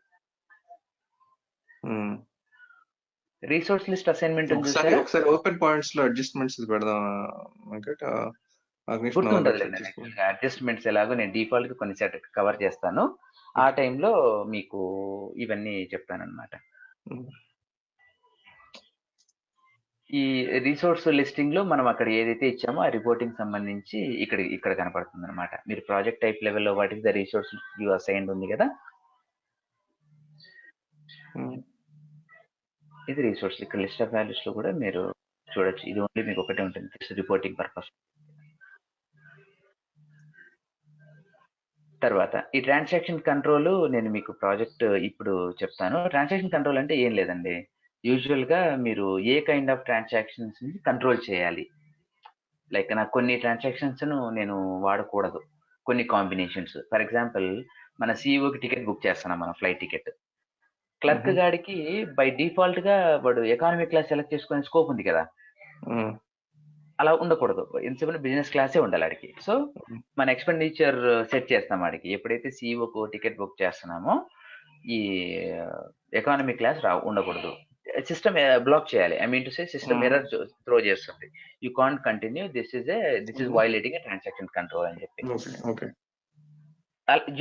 రిసోర్స్ లిస్ట్ అసైన్మెంట్ ఒకసారి ఓపెన్ పాయింట్స్ లో అడ్జస్ట్మెంట్స్ పెడదాం. గుర్తుండదు అడ్జస్ట్మెంట్స్ ఎలాగో నేను డిఫాల్ట్ గా కొన్ని సెట్ కవర్ చేస్తాను. ఆ టైంలో మీకు ఇవన్నీ చెప్తాను అనమాట. ఈ రిసోర్స్ లిస్టింగ్ లో మనం అక్కడ ఏదైతే ఇచ్చామో ఆ రిపోర్టింగ్ సంబంధించి ఇక్కడ కనపడుతుంది అనమాట. మీరు ప్రాజెక్ట్ టైప్ లెవెల్లో what is the resource you assigned ఉంది కదా, ఇది రిసోర్స్. ఇక్కడ లిస్ట్ ఆఫ్ వాల్యూస్ లో కూడా మీరు చూడొచ్చు. ఇది ఓన్లీ మీకు ఒకటే ఉంటుంది రిపోర్టింగ్ పర్పస్. తర్వాత ఈ ట్రాన్సాక్షన్ కంట్రోల్ నేను మీకు ప్రాజెక్ట్ ఇప్పుడు చెప్తాను. ట్రాన్సాక్షన్ కంట్రోల్ అంటే ఏం లేదండి, యూజువల్ గా మీరు ఏ కైండ్ ఆఫ్ ట్రాన్సాక్షన్స్ ని కంట్రోల్ చేయాలి. లైక్ నాకు కొన్ని ట్రాన్సాక్షన్స్ నేను వాడకూడదు, కొన్ని కాంబినేషన్స్. ఫర్ ఎగ్జాంపుల్ మన సిఇఓకి టికెట్ బుక్ చేస్తున్నాం, మనం ఫ్లైట్ టికెట్. క్లర్క్ గాడికి బై డిఫాల్ట్ గా వాడు ఎకానమీ క్లాస్ సెలెక్ట్ చేసుకునే స్కోప్ ఉంది కదా, అలా ఉండకూడదు. ఎంతసేపు బిజినెస్ క్లాసే ఉండాలి ఆడికి. సో మన ఎక్స్పెండిచర్ సెట్ చేస్తాం ఆడికి. ఎప్పుడైతే సిఇఓకు టికెట్ బుక్ చేస్తున్నామో ఈ ఎకానమీ క్లాస్ ఉండకూడదు. సిస్టమ్ బ్లాక్ చేయాలి. I mean to say system error throw చేస్తుంది. You can't continue, this is violating a transaction control అని చెప్పి.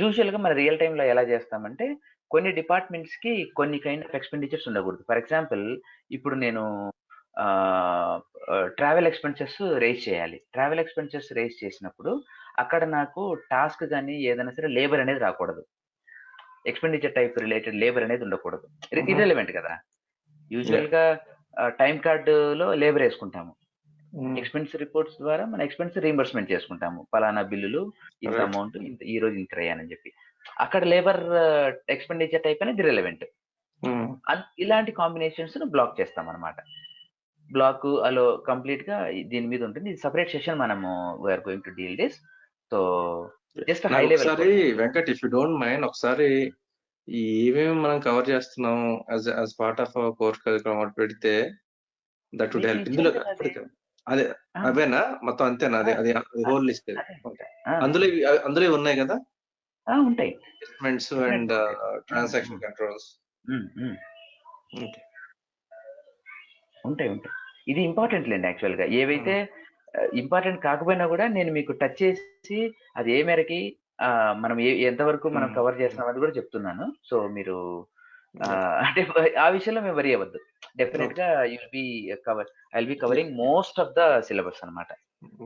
యూజువల్ గా మన రియల్ టైమ్ లో ఎలా చేస్తామంటే కొన్ని డిపార్ట్మెంట్స్ కి కొన్ని కైండ్ ఆఫ్ ఎక్స్పెండిచర్స్ ఉండకూడదు. ఫర్ ఎగ్జాంపుల్ ఇప్పుడు నేను ట్రావెల్ ఎక్స్పెన్సెస్ రేస్ చేయాలి. ట్రావెల్ ఎక్స్పెన్సెస్ రేస్ చేసినప్పుడు అక్కడ నాకు టాస్క్ కానీ ఏదైనా సరే లేబర్ అనేది రాకూడదు. ఎక్స్పెండిచర్ టైప్ రిలేటెడ్ లేబర్ అనేది ఉండకూడదు. ఇర్రెలెవెంట్ కదా. యూజువల్ గా టైం కార్డులో లేబర్ వేసుకుంటాము. ఎక్స్పెన్స్ రిపోర్ట్స్ ద్వారా మన ఎక్స్పెన్స్ రీఎంబర్స్మెంట్ చేసుకుంటాము. పలానా బిల్లులు ఇంత అమౌంట్ ఈ రోజు ఇంకర్ అయ్యానని చెప్పి. అక్కడ లేబర్ ఎక్స్పెండిచర్ టైప్ అనేది రిలెవెంట్. ఇలాంటి కాంబినేషన్స్ బ్లాక్ చేస్తాం అనమాట. బ్లాక్ అలో కంప్లీట్ గా దీని మీద ఉంటుంది. ఇది సపరేట్ సెషన్ మనము we're going to deal this. So just high level. Venkat, if you don't mind, ఒకసారి ఏమేమి మనం కవర్ చేస్తున్నాం as part of our course curriculum పెడితే దట్ వుడ్ హెల్ప్. ఇందులో అదే అవేనా మొత్తం అంతేనా? అది హోల్ లిస్ట్. అందులో ఉన్నాయి కదా, ఉంటాయి అడ్జస్ట్మెంట్స్ అండ్ ట్రాన్సాక్షన్ కంట్రోల్స్. ఉంటాయి. ఇది ఇంపార్టెంట్ లేండి. యాక్చువల్ గా ఏవైతే ఇంపార్టెంట్ కాకపోయినా కూడా నేను మీకు టచ్ చేసి అది ఏ మేరకి మనం ఎంతవరకు మనం కవర్ చేస్తున్నాం అది కూడా చెప్తున్నాను. సో మీరు అంటే ఆ విషయంలో మేము వరి అవ్వద్దు. డెఫినెట్ గా I will be covering most of the syllabus అనమాట.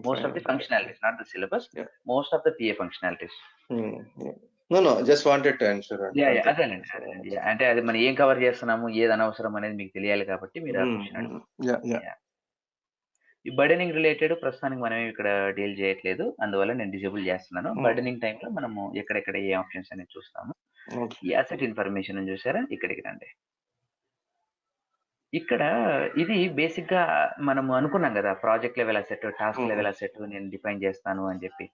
Most of the functionalities, not the syllabus, most of the PA functionalities. Just wanted to ensure. అదేనండి, అంటే అది మనం ఏం కవర్ చేస్తున్నాము, ఏది అనవసరం అనేది మీకు తెలియాలి కాబట్టి మీరు ఈ బర్డెనింగ్ రిలేటెడ్ ప్రస్తుతానికి మనం ఇక్కడ డీల్ చేయట్లేదు, అందువల్ల నేను డిజేబుల్ చేస్తున్నాను. బర్డెనింగ్ టైంలో మనము ఎక్కడెక్కడ ఏ ఆప్షన్స్ అనేది చూస్తాము. ఈ అసెట్ ఇన్ఫర్మేషన్ చూసారా, ఇక్కడికి రండి. ఇక్కడ ఇది బేసిక్ గా మనం అనుకున్నాం కదా, project level asset, task level asset నేను డిఫైన్ చేస్తాను అని చెప్పి.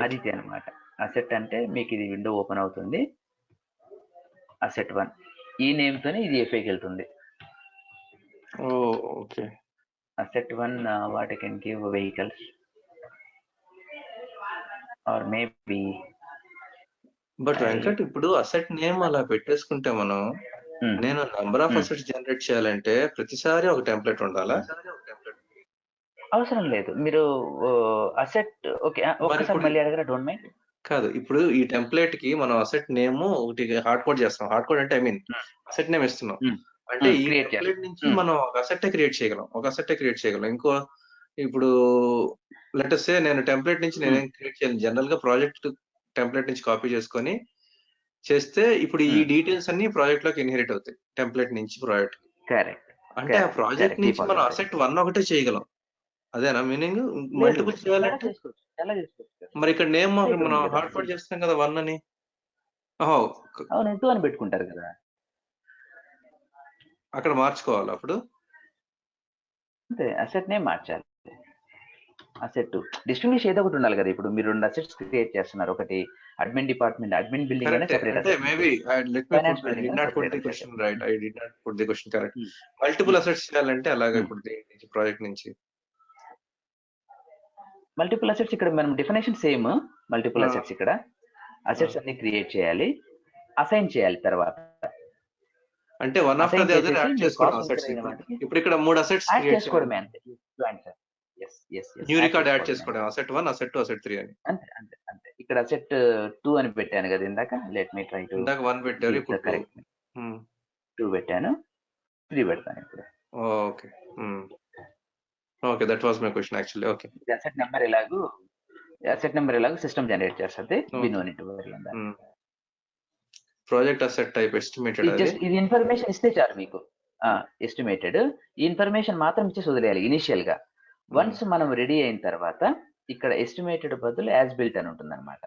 అది అనమాట అసెట్ అంటే. మీకు ఇది విండో ఓపెన్ అవుతుంది. అసెట్ 1 ఈ నేమ్ తోనే ఇది ఎఫ్ఐకి వెళ్తుంది. Asset 1 what I can give vehicles or maybe. But Venkat, ఇప్పుడు అసెట్ నేమ్ అలా పెట్టేసుకుంటే మనం, నేను నంబర్ ఆఫ్ అసెట్స్ జనరేట్ చేయాలంటే ప్రతిసారి ఒక టెంప్లెట్ ఉండాలా? అవసరం లేదు. మీరు అసెట్ ఒకసారి మళ్ళీ అడగరా, డోంట్ మైండ్. కాదు, ఇప్పుడు ఈ టెంప్లెట్ కి మనం అసెట్ నేమ్ ఒకటి హార్డ్ కోడ్ చేస్తాం. హార్డ్ కోడ్ అంటే ఐ మీన్ అసెట్ నేమ్ ఇస్తున్నాం. అంటే ఈ టెంప్లెట్ నుంచి మనం ఒక అసెట్ క్రియేట్ చేయగలం. ఇంకో ఇప్పుడు లెట్ అస్ సే నేను టెంప్లెట్ నుంచి నేనేం క్రియేట్ చేయాలి, జనరల్ గా ప్రాజెక్ట్ టెంప్లెట్ నుంచి కాపీ చేసుకొని చేస్తే ఇప్పుడు ఈ డీటెయిల్స్ అన్ని ప్రాజెక్ట్ లోకి ఇన్హెరిట్ అవుతాయి టెంప్లెట్ నుంచి ప్రాజెక్ట్. కరెక్ట్. అంటే ఆ ప్రాజెక్ట్ నుంచి మనం అసెట్ 1 ఒకటే చేయగలం, అదేనా మీనింగ్? మల్టిపుల్ చేయాలంటే ఎలా చేసుకోవచ్చు? మరి ఇక్కడ నేమ్ మనం హార్డ్ కోడ్ చేస్తాం కదా 1 అని. అవును 2 అని పెట్టుకుంటారు కదా, అక్కడ మార్చుకోవాలి అప్పుడు. అంతే, అసెట్ నేమ్ మార్చాలి. అసెట్ డిస్టింగ్విష్ ఏదో ఒకటి ఉండాలి కదా. ఇప్పుడు మీరు 2 అసెట్స్ క్రియేట్ చేస్తున్నారు, ఒకటి అడ్మిన్ డిపార్ట్మెంట్, అడ్మిన్ బిల్డింగ్ అనే సెపరేట్ అంటే అసెట్, మేబీ ఫైనాన్స్ బిల్డింగ్ అనే put the question right. I did not put the question correct. Multiple assets చేయాలంటే అలాగే ఇప్పుడు ప్రాజెక్ట్ నుంచి మల్టిపుల్ అసెట్స్ ఇక్కడ మనం డెఫినేషన్ సేమ్. మల్టిపుల్ అసెట్స్ ఇక్కడ అసెట్స్ అన్ని క్రియేట్ చేయాలి, అసైన్ చేయాలి తర్వాత. అంటే one after the other add చేసుకోవడం అసెట్స్. ఇప్పుడు ఇక్కడ 3 అసెట్స్ యాడ్ చేసుకోవడమే అంతే. న్యూ రికార్డ్ యాడ్ చేసుకోవడం, అసెట్ 1, అసెట్ 2, అసెట్ 3 అని. అంతే అంతే అంతే. ఇక్కడ అసెట్ 2 అని పెట్టాను కదా ఇందాక. Let me try to. ఇందాక 1 పెట్టారు, ఇప్పుడు కరెక్ట్ 2 పెట్టాను, 3 పెడతాను ఇప్పుడు. Okay okay, that was my question actually. Okay, asset number ఎలాగో సిస్టమ్ జనరేట్ చేస్తుంది. We no need to worry on that. Project asset type estimated, ఇది ఇన్ఫర్మేషన్ ఇస్తే చాలు మీకు. ఎస్టిమేటెడ్ ఈ ఇన్ఫర్మేషన్ మాత్రం ఇచ్చేసి వదిలేయాలి ఇనిషియల్ గా. వన్స్ మనం రెడీ అయిన తర్వాత ఇక్కడ ఎస్టిమేటెడ్ బదులు యాజ్ బిల్ట్ అని ఉంటుంది అనమాట.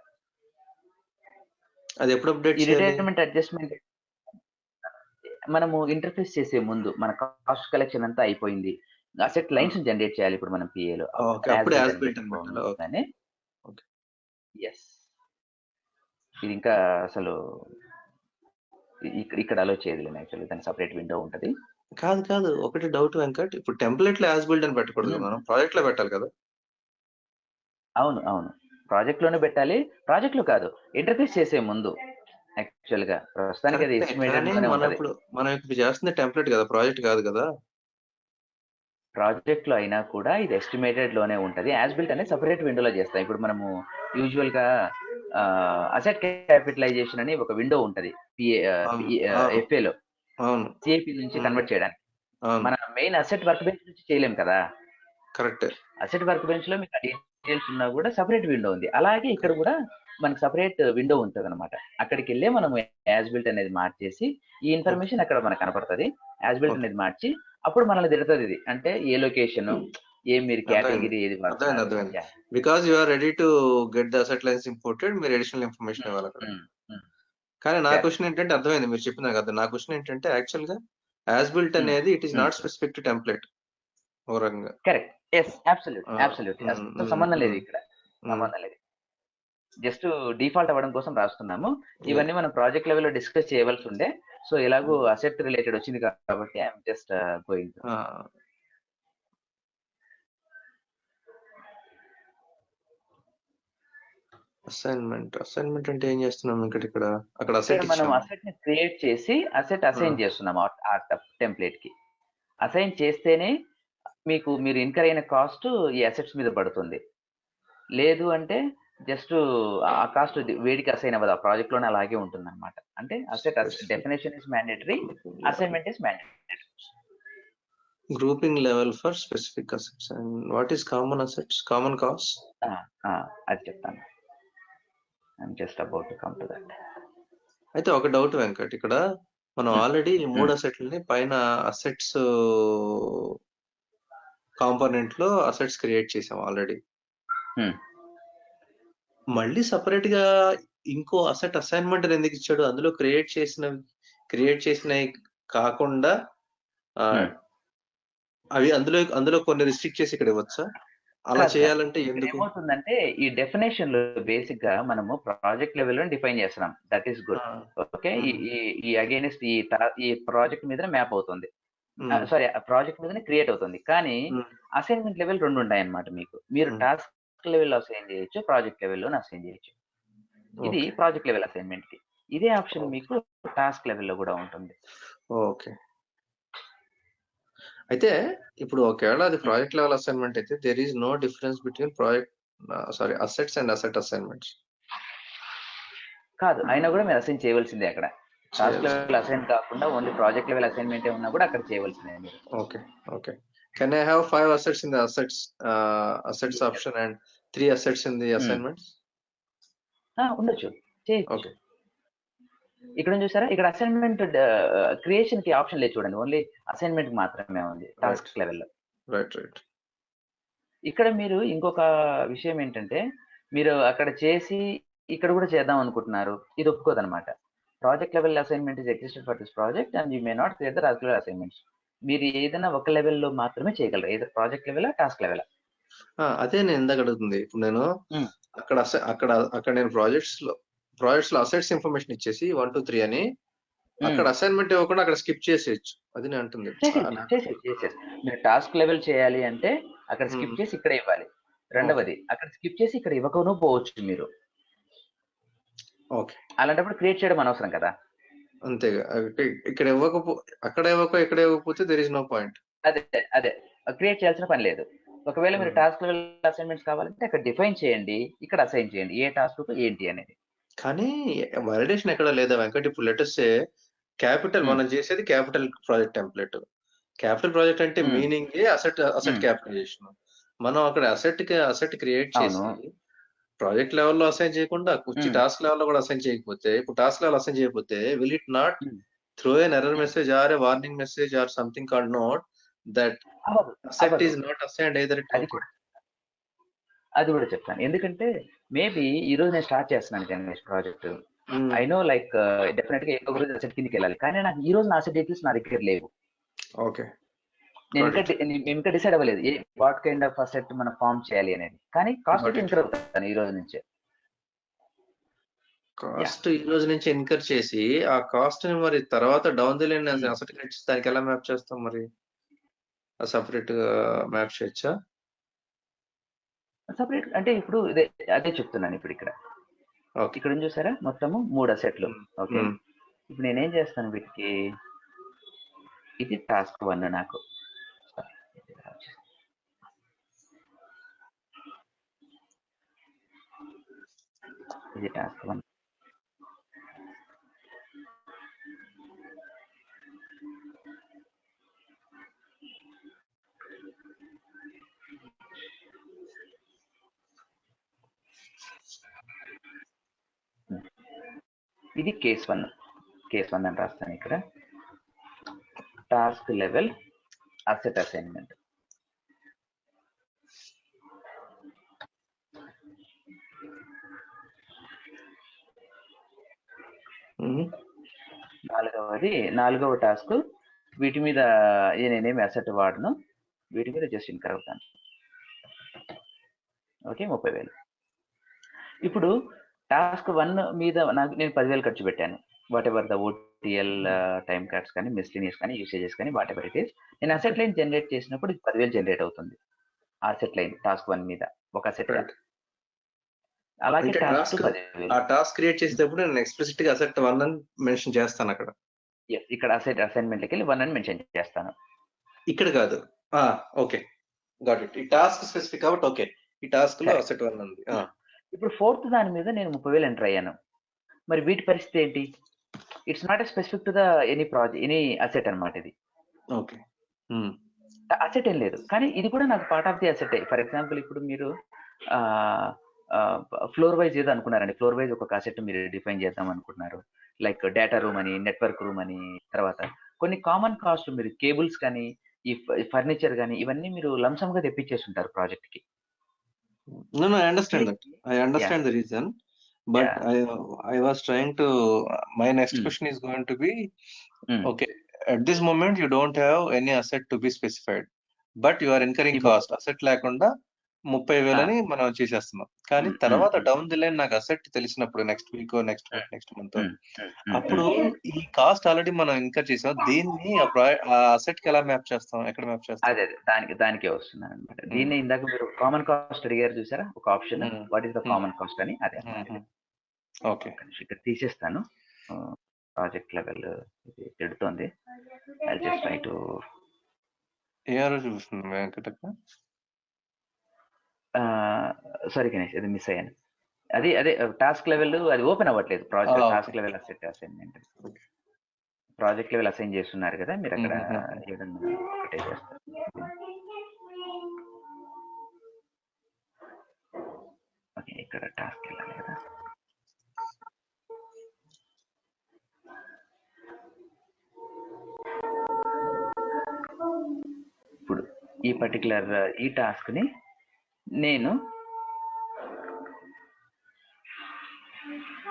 అది ఎప్పుడు అప్డేట్ ఈ రిటైర్మెంట్ అడ్జస్ట్మెంట్ మనము ఇంటర్ఫేస్ చేసే ముందు మన కాస్ట్ కలెక్షన్ అంతా అయిపోయింది, అసెట్ లైన్స్ జనరేట్ చేయాలి ఇప్పుడు మనం పిఏలో. ఇది ఇంకా అసలు ఇక్కడ అలో చేయదు యాక్చువల్లీ, దానికి సపరేట్ విండో ఉంటది. కాదు ఒకటి డౌట్ వెంకట్, ఇప్పుడు టెంప్లెట్ లో యాజ్ బిల్డ్ అని పెట్టకూడదు, మనం ప్రాజెక్ట్ లో పెట్టాలి కదా? అవును ప్రాజెక్ట్ లోనే పెట్టాలి. ప్రాజెక్ట్ లో కాదు, ఇంటర్ఫేస్ చేసే ముందు యాక్చువల్ గా. ప్రస్తుతానికి అది ఎస్టిమేటెడ్ లోనే ఉంటది. మనం ఇప్పుడు చేస్తుంది టెంప్లెట్ కదా, ప్రాజెక్ట్ కాదు కదా. ప్రాజెక్ట్ లో అయినా కూడా ఇది ఎస్టిమేటెడ్ లోనే ఉంటది. యాజ్ బిల్ట్ అనేది సెపరేట్ విండోలో చేస్తాం. ఇప్పుడు మనము యూజువల్ గా అసెట్ క్యాపిటలైజేషన్ అని ఒక విండో ఉంటది ఎఫ్ఏ లో, సిఐపి నుంచి కన్వర్ట్ చేయడానికి. మన మెయిన్ అసెట్ వర్క్ బెంచ్ నుంచి చేయలేం కదా. కరెక్ట్. అసెట్ వర్క్ బెంచ్ లో మీకు డీటెయిల్స్ ఉన్నా కూడా సెపరేట్ విండో ఉంది. అలాగే ఇక్కడ కూడా మనకి సెపరేట్ విండో ఉంటుంది అనమాట. అక్కడికి వెళ్ళే మనం యాజ్ బిల్ట్ అనేది మార్చేసి ఈ ఇన్ఫర్మేషన్ అక్కడ మనకు కనపడుతుంది. యాజ్ బిల్ట్ అనేది మార్చి అప్పుడు మనల్ని తిడుతుంది ఇది, అంటే ఏ లొకేషన్, ఏ మీరు కేటగిరీ ఏది. Because you are ready to get the asset lines imported, మీరు అడిషనల్ ఇన్ఫర్మేషన్ ఇవ్వాలి అక్కడ. కానీ నా క్వశ్చన్ ఏంటంటే, అర్థమైంది మీరు చెప్పినా కదా, నా క్వశ్చన్ ఏంటంటే యాక్చువల్ గా యాజ్ బిల్ట్ అనేది it is not specific to template. Correct. Yes, absolute సంబంధం లేదు ఇక్కడ, సంబంధం లేదు. జస్ట్ డిఫాల్ట్ అవ్వడం కోసం రాస్తున్నాము. ఇవన్నీ మనం ప్రాజెక్ట్ లెవెల్ లో డిస్కస్ చేయవలసి ఉండే. సో ఎలాగో అసెట్ రిలేటెడ్ వచ్చింది కాబట్టి ఐఎమ్ జస్ట్ గోయింగ్. అసైన్మెంట్ అంటే ఏం చేస్తున్నాం ఇక్కడ? అక్కడ అసెట్ మనం అసెట్ ని క్రియేట్ చేసి అసెట్ అసైన్ చేస్తున్నాం ఆ టెంప్లెట్ కి. అసైన్ చేస్తేనే మీరు ఇన్కర్ అయిన కాస్ట్ ఈ అసెట్స్ మీద పడుతుంది. లేదు అంటే జస్ట్ ఆ కాస్ట్ వేడికి అసైన్ అవ్వదు, ఆ ప్రాజెక్ట్ లోనే అలాగే ఉంటుంది అనమాట. అంటే asset definition is mandatory, assignment is mandatory. Grouping level for specific assets and what is common assets, common cost, అది చెప్తాను. I'm just about to come to that. అయితే ఒక డౌట్ వెంకట్, ఇక్కడ మనం ఆల్రెడీ 3 అసెట్లని పైన అసెట్స్ కాంపోనెంట్ లో అసెట్స్ క్రియేట్ చేసాం already. మళ్ళీ సపరేట్ గా ఇంకో అసెట్ అసైన్మెంట్ ఎందుకు ఇచ్చాడు? అందులో క్రియేట్ చేసినవి కాకుండా అవి అందులో కొన్ని రిస్ట్రిక్ట్ చేసి ఇక్కడ ఇవ్వచ్చా? అలా చేయాలంటే ఎందుకు? ఏమవుతుందంటే ఈ డెఫినేషన్ లో బేసిక్ గా మనము ప్రాజెక్ట్ లెవెల్ లో డిఫైన్ చేస్తున్నాం. That is good. ఓకే, ఈ అగైనెస్ట్ ఈ ప్రాజెక్ట్ మీద మ్యాప్ అవుతుంది, సారీ ప్రాజెక్ట్ మీదనే క్రియేట్ అవుతుంది. కానీ అసైన్మెంట్ లెవెల్ 2 ఉంటాయి అన్నమాట. మీరు టాస్క్ లెవెల్లో అసైన్ చేయొచ్చు, ప్రాజెక్ట్ లెవెల్లో అసైన్ చేయొచ్చు. ఇది ప్రాజెక్ట్ లెవెల్ అసైన్మెంట్ కి. ఇదే ఆప్షన్ మీకు టాస్క్ లెవెల్లో కూడా ఉంటుంది. ఓకే, అయితే ఇప్పుడు ఒకవేళ అది ప్రాజెక్ట్ లెవెల్ అసైన్మెంట్ అయితే there is no difference between assets and asset assignments కాదు. అయినా కూడా మీరు అసైన్ చేయవలసిందే అక్కడ. టాస్క్ లెవెల్ అసైన్ కాకుండా ఓన్లీ ప్రాజెక్ట్ లెవెల్ అసైన్మెంట్ ఉన్నా కూడా అక్కడ చేయవలసిందే. Okay. Can I have 5 assets in the assets option and 3 assets in the assignments? ఉండొచ్చు, చేయొచ్చు. ఇక్కడ చూసారా, ఇక్కడ అసైన్మెంట్ క్రియేషన్ కి ఆప్షన్ లేదు చూడండి, ఓన్లీ అసైన్మెంట్ మాత్రమే ఉంది టాస్క్ లెవెల్లో. Right right. ఇక్కడ మీరు ఇంకొక విషయం ఏంటంటే, మీరు అక్కడ చేసి ఇక్కడ కూడా చేద్దాం అనుకుంటున్నారు, ఇది ఒప్పుకోదన్నమాట. Project level assignment is existed for this project and you may not create the task level assignments. మీరు ఏదైనా ఒక లెవెల్లో మాత్రమే చేయగలరు, ఏదో ప్రాజెక్ట్ లెవెల్ టాస్క్ లెవెల్. అదే నేను ఇందాక అడుగుతుంది. ఇప్పుడు నేను అక్కడ అక్కడ నేను ప్రాజెక్ట్స్ లో అసెట్స్ ఇన్ఫర్మేషన్ ఇచ్చేసి 1 2 3 అని అక్కడ అసైన్మెంట్ ఇవ్వకుండా అక్కడ స్కిప్ చేసేయచ్చు, అది నేను అంటుంది. మీరు టాస్క్ లెవెల్ చేయాలి అంటే అక్కడ స్కిప్ చేసి ఇక్కడ ఇవ్వాలి. రెండవది, అక్కడ స్కిప్ చేసి ఇక్కడ ఇవ్వకను పోవచ్చు మీరు. ఓకే, అలాంటప్పుడు క్రియేట్ చేయడం అనవసరం కదా. అంతేగా, ఇక్కడ అక్కడ ఇక్కడ ఇవ్వకపోతే దేర్ ఇస్ నో పాయింట్. అదే అదే క్రియేట్ చేయాల్సిన పని లేదు. ఒకవేళ మీరు టాస్క్ లెవెల్ అసైన్మెంట్స్ కావాలంటే అక్కడ డిఫైన్ చేయండి, ఇక్కడ అసైన్ చేయండి ఏ టాస్క్ ఏంటి అనేది. కానీ వాలిడేషన్ ఎక్కడ లేదా వెంకట్? ఇప్పుడు లెటర్స్ క్యాపిటల్ మనం చేసేది capital project template. Capital project అంటే మీనింగ్ అసెట్ క్యాపిటలైజేషన్. మనం అక్కడ అసెట్ క్రియేట్ చేసి ప్రాజెక్ట్ లెవెల్లో అసైన్ చేయకుండా టాస్క్ లెవెల్లో కూడా అసైన్ చేయకపోతే, ఇప్పుడు టాస్క్ లెవెల్ అసైన్ చేయకపోతే will it not throw an error message or a warning message or something called note that asset is not assigned either it? అది కూడా చెప్తాను. ఎందుకంటే మేబీ ఈ రోజు నేను స్టార్ట్ చేస్తున్నాను Ganesh project. I know like definite గా ఇంకొక రోజు అసెట్ కిందకి వెళ్ళాలి, కానీ నాకు ఈ రోజు నా అసెట్ డీటెయిల్స్ నా దగ్గర లేవు. ఓకే, నేను ఇంకా డిసైడ్ అవ్వలేదు వాట్ కైండ్ ఆఫ్ అసెట్ మనం ఫామ్ చేయాలి అనేది. కానీ కాస్ట్ ఇన్కర్ అవుతాను ఈ రోజు నుంచే. కాస్ట్ ఈ రోజు నుంచి ఇన్కర్ చేసి ఆ కాస్ట్ ని మరి తర్వాత డౌన్ ది లైన్ అసెట్ దానికి ఎలా మ్యాప్ చేస్తాం? మరి సపరేట్ గా మ్యాప్ చేయొచ్చా? సపరేట్ అంటే ఇప్పుడు అదే చెప్తున్నాను. ఇప్పుడు ఇక్కడ చూసారా మొత్తము 3 అసెట్లు. ఓకే, ఇప్పుడు నేనేం చేస్తాను వీటికి, ఇది టాస్క్ 1 నాకు, ఇది టాస్క్ 1. ఇది కేస్ 1 అని రాస్తాను ఇక్కడ. Task level asset assignment. నాలుగవ టాస్క్, వీటి మీద నేనేమి అసెట్ వాడను, వీటి మీద జస్ట్ ఇన్కర్ అవుతాను. ఓకే, 30,000. ఇప్పుడు టాస్క్ 1 మీద నేను 10,000 ఖర్చు పెట్టాను. What ever the OTL time cards కానీ మిస్లీనియస్ కానీ యూసేజెస్ కానీ వాట్ ఎవర్ ఇట్ ఈస్, నేను అసెట్ లైన్ జనరేట్ చేసినప్పుడు 10,000 జనరేట్ అవుతుంది ఆ అసెట్ లైన్ టాస్క్ 1 మీద ఒక అసెట్. అలాగే ఆ టాస్క్ క్రియేట్ చేసేటప్పుడు నేను ఎక్స్ప్లిసిట్ గా అసెట్ 1 అని మెన్షన్ చేస్తాను అక్కడ. ఇక్కడ అసెట్ అసైన్మెంట్ కి 1 అని మెన్షన్ చేస్తాను, ఇక్కడ కాదు. Okay, got it. ఈ టాస్క్ స్పెసిఫిక్ కాబట్టి ఓకే, ఈ టాస్క్ లో అసెట్ 1 ఉంది. ఇప్పుడు 4th దాని మీద నేను 30,000 ఎంటర్ అయ్యాను. మరి వీటి పరిస్థితి ఏంటి? It's not specific to the any project any asset అన్నమాట. ఇది ఓకే, అసెట్ ఏం లేదు, కానీ ఇది కూడా నాకు part of the asset. For example ఇప్పుడు మీరు ఫ్లోర్ వైజ్ ఏదో అనుకున్నారండి, ఫ్లోర్ వైజ్ ఒక అసెట్ మీరు డిఫైన్ చేద్దాం అనుకుంటున్నారు, లైక్ డేటా రూమ్ అని, నెట్వర్క్ రూమ్ అని, తర్వాత కొన్ని కామన్ కాస్ట్ మీరు కేబుల్స్ కానీ ఈ ఫర్నిచర్ కానీ ఇవన్నీ మీరు లంసమ్ గా తెప్పించేసి ఉంటారు ప్రాజెక్ట్ కి. No, I understand that. I understand the reason, but I was trying to. My next question is going to be, okay, at this moment you don't have any asset to be specified, but you are incurring cost. Asset లేకుండా 30,000 అని మనం చేసేస్తున్నాం. కానీ తర్వాత down the line నాకు asset తెలిసినప్పుడు next week next month, అప్పుడు ఈ కాస్ట్ ఆల్రెడీ మనం ఇన్కర్ చేసాం, దీన్ని ఆ అసెట్ కి ఎలా మ్యాప్ చేస్తాం? ఎక్కడ మ్యాప్ చేస్తాం? అదే దానికే వస్తున్నాను అనమాట. దీన్ని ఇందాక మీరు కామన్ కాస్ట్ అడిగారు చూసారా, ఒక option what is the common cost అని. అదే ఓకే, ఇక్కడ తీసేస్తాను. ప్రాజెక్ట్ లెవెల్ ఇది తిడుతోంది. ఐ జస్ట్ ట్రై టు చూస్తుంది వెంకటక్క. సారీ గణేష్, అది మిస్ అయ్యాను. అదే టాస్క్ లెవెల్ అది ఓపెన్ అవ్వట్లేదు. Project task level asset assignment project level assign చేస్తున్నారు కదా మీరు, అక్కడ ఏదన్నా ఒకటే చేస్తారు. ఓకే, ఇక్కడ టాస్క్ వెళ్ళాలి కదా. ఈ పర్టికులర్ ఈ టాస్క్ ని నేను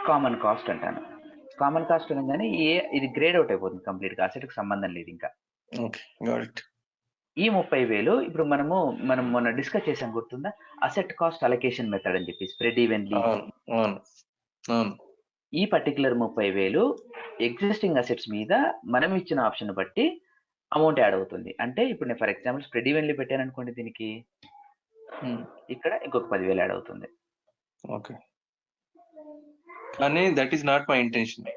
కామన్ కాస్ట్ అంటాను. కామన్ కాస్ట్ అనగానే ఇది గ్రేడ్ అవుట్ అయిపోతుంది కంప్లీట్ గా, అసెట్ కి సంబంధం లేదు ఇంకా. ఈ 30,000 ఇప్పుడు మనం మొన్న డిస్కస్ చేసాం, గుర్తుందా? అసెట్ కాస్ట్ అలొకేషన్ మెథడ్ అని చెప్పి స్ప్రెడ్ ఈవెన్లీ. ఈ పర్టికులర్ 30,000 ఎగ్జిస్టింగ్ అసెట్స్ మీద మనం ఇచ్చిన ఆప్షన్ బట్టి అమౌంట్ యాడ్ అవుతుంది. అంటే ఇప్పుడు నేను ఫర్ ఎగ్జాంపుల్ స్ప్రెడ్ ఈవెన్లీ పెట్టాను అనుకోండి, దీనికి ఇక్కడ ఇంకొక 10,000 యాడ్ అవుతుంది. ఓకే, కానీ that is not my intention.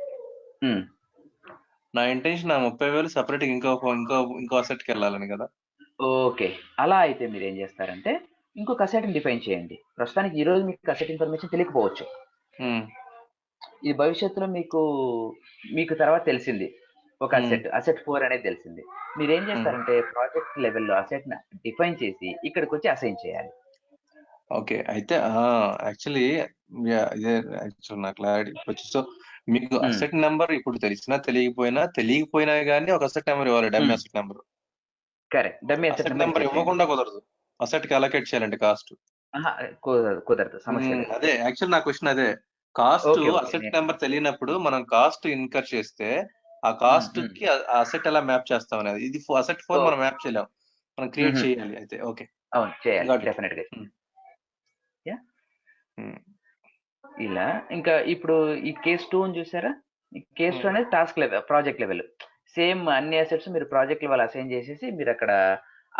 నా ఇంటెన్షన్ ఆ 30,000 సెపరేట్ ఇంకో అసెట్ కి వెళ్ళాలని కదా. ఓకే, అలా అయితే మీరు ఏం చేస్తారంటే ఇంకొక అసెట్ ని డిఫైన్ చేయండి. ప్రస్తుతానికి ఈ రోజు మీకు అసెట్ ఇన్ఫర్మేషన్ తెలియకపోవచ్చు, ఇది భవిష్యత్తులో మీకు తర్వాత తెలిసింది ఒక అసెట్ 4 అనేది తెలిసింది. మీరు ఏం చేస్తారంటే ప్రాజెక్ట్ లెవెల్లో అసెట్ ని డిఫైన్ చేసి ఇక్కడికి వచ్చి అసైన్ చేయాలి. ఓకే, అయితే యాక్చువల్లీ నా క్లారిటీ వచ్చి, సో మీకు అసెట్ నెంబర్ ఇప్పుడు తెలియకపోయినా కానీ ఒక అసెట్ నెంబర్ ఇవ్వాలి, dummy asset number. Correct, dummy asset number ఇవ్వకుండా కుదరదు. అసెట్ కి అలొకేట్ చేయాలంటే కాస్ట్ కుదరదు, సమస్య. అదే యాక్చువల్ నా క్వశ్చన్ అదే. కాస్ట్ అసెట్ నెంబర్ తెలియనప్పుడు మనం కాస్ట్ ఇన్కర్ చేస్తే ఆ కాస్ట్ కి అసెట్ ఎలా మ్యాప్ చేస్తాం అనేది. ఇది అసెట్ 4 మనం మ్యాప్ చేయలేం, మనం క్రియేట్ చేయాలి. అయితే ఓకే, అవును చేయాలి డెఫినెట్ గా. ఇలా ఇంకా ఇప్పుడు ఈ కేస్ 2 చూసారా? ఈ కేస్ 2 అనేది task level, project level. Same అన్ని అసెట్స్ మీరు ప్రాజెక్ట్ లెవెల్ అసైన్ చేసేసి మీరు అక్కడ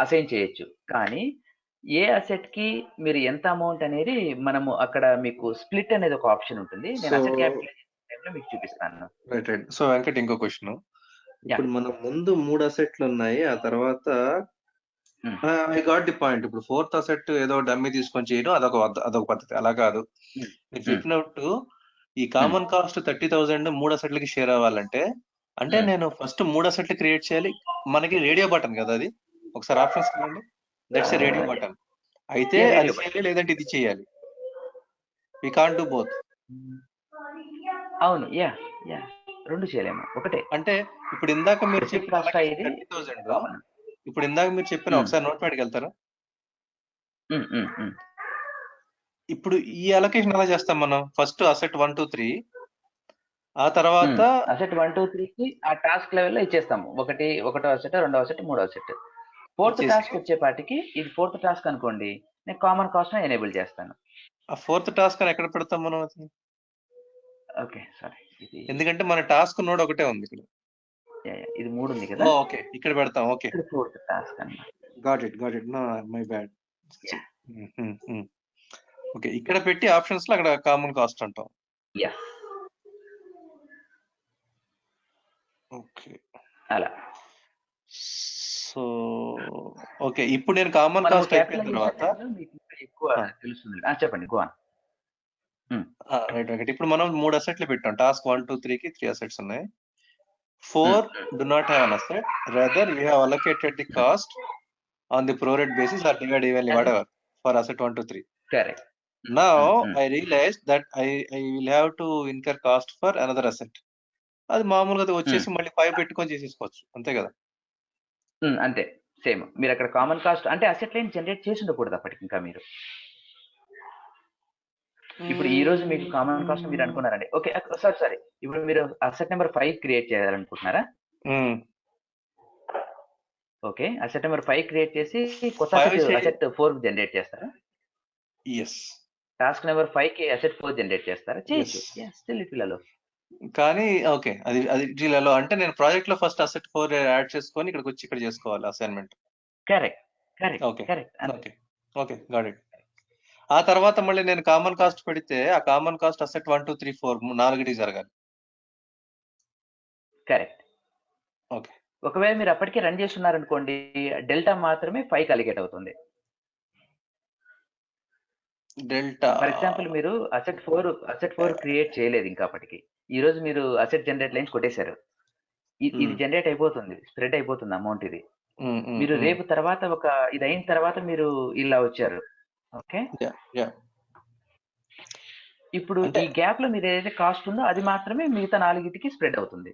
అసైన్ చేయొచ్చు. కానీ ఏ అసెట్ కి మీరు ఎంత అమౌంట్ అనేది మనము అక్కడ మీకు స్ప్లిట్ అనేది ఒక ఆప్షన్ ఉంటుంది. నేను అసెట్ క్యాపిటలైజేషన్ మీకు చూపిస్తాను. రైట్. సో వెంకట్, ఇంకో క్వశ్చన్. ఇప్పుడు మనం ముందు 3 అసెట్లు ఉన్నాయి, ఆ తర్వాత ఐ గాట్ ది పాయింట్. ఇప్పుడు 4th అసెట్ ఏదో డమ్మీ తీసుకొని చేయడం అదొక పద్ధతి. అలా కాదు, మీరు చెప్పినట్టు ఈ కామన్ కాస్ట్ 30,000 3 అసెట్లకి షేర్ అవ్వాలంటే, అంటే నేను ఫస్ట్ 3 అసెట్లు క్రియేట్ చేయాలి. మనకి రేడియో బటన్ కదా అది, ఒకసారి ఆప్షన్స్ చూడండి. That's a radio button. అయితే అది చేయాలి, లేదంటే ఇది చేయాలి. We can't do both. అవును, రెండు చేయలేము, ఒకటే. అంటే ఇప్పుడు ఇందాక మీరు చెప్పిన 30,000, ఇప్పుడు ఇందాక మీరు చెప్పిన ఒకసారి నోట్ ప్యాడ్కి వెళ్తారా? ఇప్పుడు ఈ అలొకేషన్ ఎలా చేస్తాం మనం? ఫస్ట్ అసెట్ 1 2 3, ఆ తర్వాత అసెట్ 1 2 3 కి ఆ టాస్క్ లెవెల్లో ఇచ్చేస్తాము. ఒకటో అసెట్, రెండో అసెట్, మూడో అసెట్. 4th టాస్క్ వచ్చేపాటికి ఇది 4th టాస్క్ అనుకోండి, నేను కామన్ కాస్ట్ ఎనేబుల్ చేస్తాను. ఆ 4th టాస్క్ అని ఎక్కడ పెడతాం మనం? ఓకే, సారీ, ఎందుకంటే మన టాస్క్ నోడ్ ఒకటే ఉంది ఇక్కడ. ఇది 3 ఉంది కదా. ఓకే, ఇక్కడ పెడతాం. ఓకే, 4th టాస్క్ అన్నమాట. Got it. No, my bad. Okay, ఇక్కడ పెట్టి ఆప్షన్స్ లో అక్కడ కామన్ కాస్ట్ అంటాం. ఓకే, అలా. సో ఓకే, ఇప్పుడు నేను కామన్ కాస్ట్ అయిపోయిన తర్వాత ఎక్కువ తెలుస్తుంది. చెప్పండి, గో ఆన్. రైట్ వెంకట్, ఇప్పుడు మనం 3 అసెట్లు పెట్టాం. టాస్క్ 1 2 3 కి 3 అసెట్స్ ఉన్నాయి. 4 do not have an asset, rather we have allocated the cost on the prorate basis or divide evenly, whatever, for asset 1 2 3. Correct. Now I realized that I will have to incur cost for another asset. అది మామూలుగా వచ్చేసి మళ్ళీ 5 పెట్టుకొని చేసేసుకోవచ్చు, అంతే కదా? అంతే, same. మీరు అక్కడ కామన్ కాస్ట్ అంటే అసెట్ లైన్ జనరేట్ చేసి ఉండకూడదు అప్పటికి ఇంకా మీరు. ఇప్పుడు ఈ రోజు మీకు కామన్ కాస్ట్ మీరు అనుకున్నారండి. ఓకే, సారీ, ఇప్పుడు మీరు అసెట్ నెంబర్ 5 క్రియేట్ చేయాలనుకుంటున్నారా? ఓకే, అసెట్ నెంబర్ 5 క్రియేట్ చేసి కొత్త అసెట్ 4 జనరేట్ చేస్తారా? టాస్క్ నెంబర్ 5 కి అసెట్ 4 జనరేట్ చేస్తారా? చేయొచ్చు, స్టిల్ ఇట్ విల్ అలో. కానీ ఓకే, అది డీలలో అంటే నేను ప్రాజెక్ట్ లో ఫస్ట్ అసెట్ 4 యాడ్ చేసుకొని ఇక్కడికి వచ్చి ఇక్కడ చేసుకోవాలి assignment. Correct. Okay, got it. ఆ తర్వాత మళ్ళీ నేను కామన్ కాస్ట్ పెడితే ఆ కామన్ కాస్ట్ అసెట్ 1 2 3 4 4కి జరగాలి. కరెక్ట్. ఓకే, ఒకవేళ మీరు అప్పటికే రన్ చేస్తున్నారనుకోండి, డెల్టా మాత్రమే 5 అలిగేట్ అవుతుంది. డెల్టా ఫర్ ఎగ్జాంపుల్ మీరు అసెట్ 4 క్రియేట్ చేయలేదు ఇంకా అప్పటికి. ఈ రోజు మీరు అసెట్ జనరేట్ లైన్స్ కొట్టేశారు, ఇది జనరేట్ అయిపోతుంది, స్ప్రెడ్ అయిపోతుంది అమౌంట్. ఇది మీరు రేపు తర్వాత ఇది అయిన తర్వాత మీరు ఇలా వచ్చారు. ఓకే, ఇప్పుడు ఈ గ్యాప్ లో మీరు ఏదైతే కాస్ట్ ఉందో అది మాత్రమే మిగతా 4కి స్ప్రెడ్ అవుతుంది.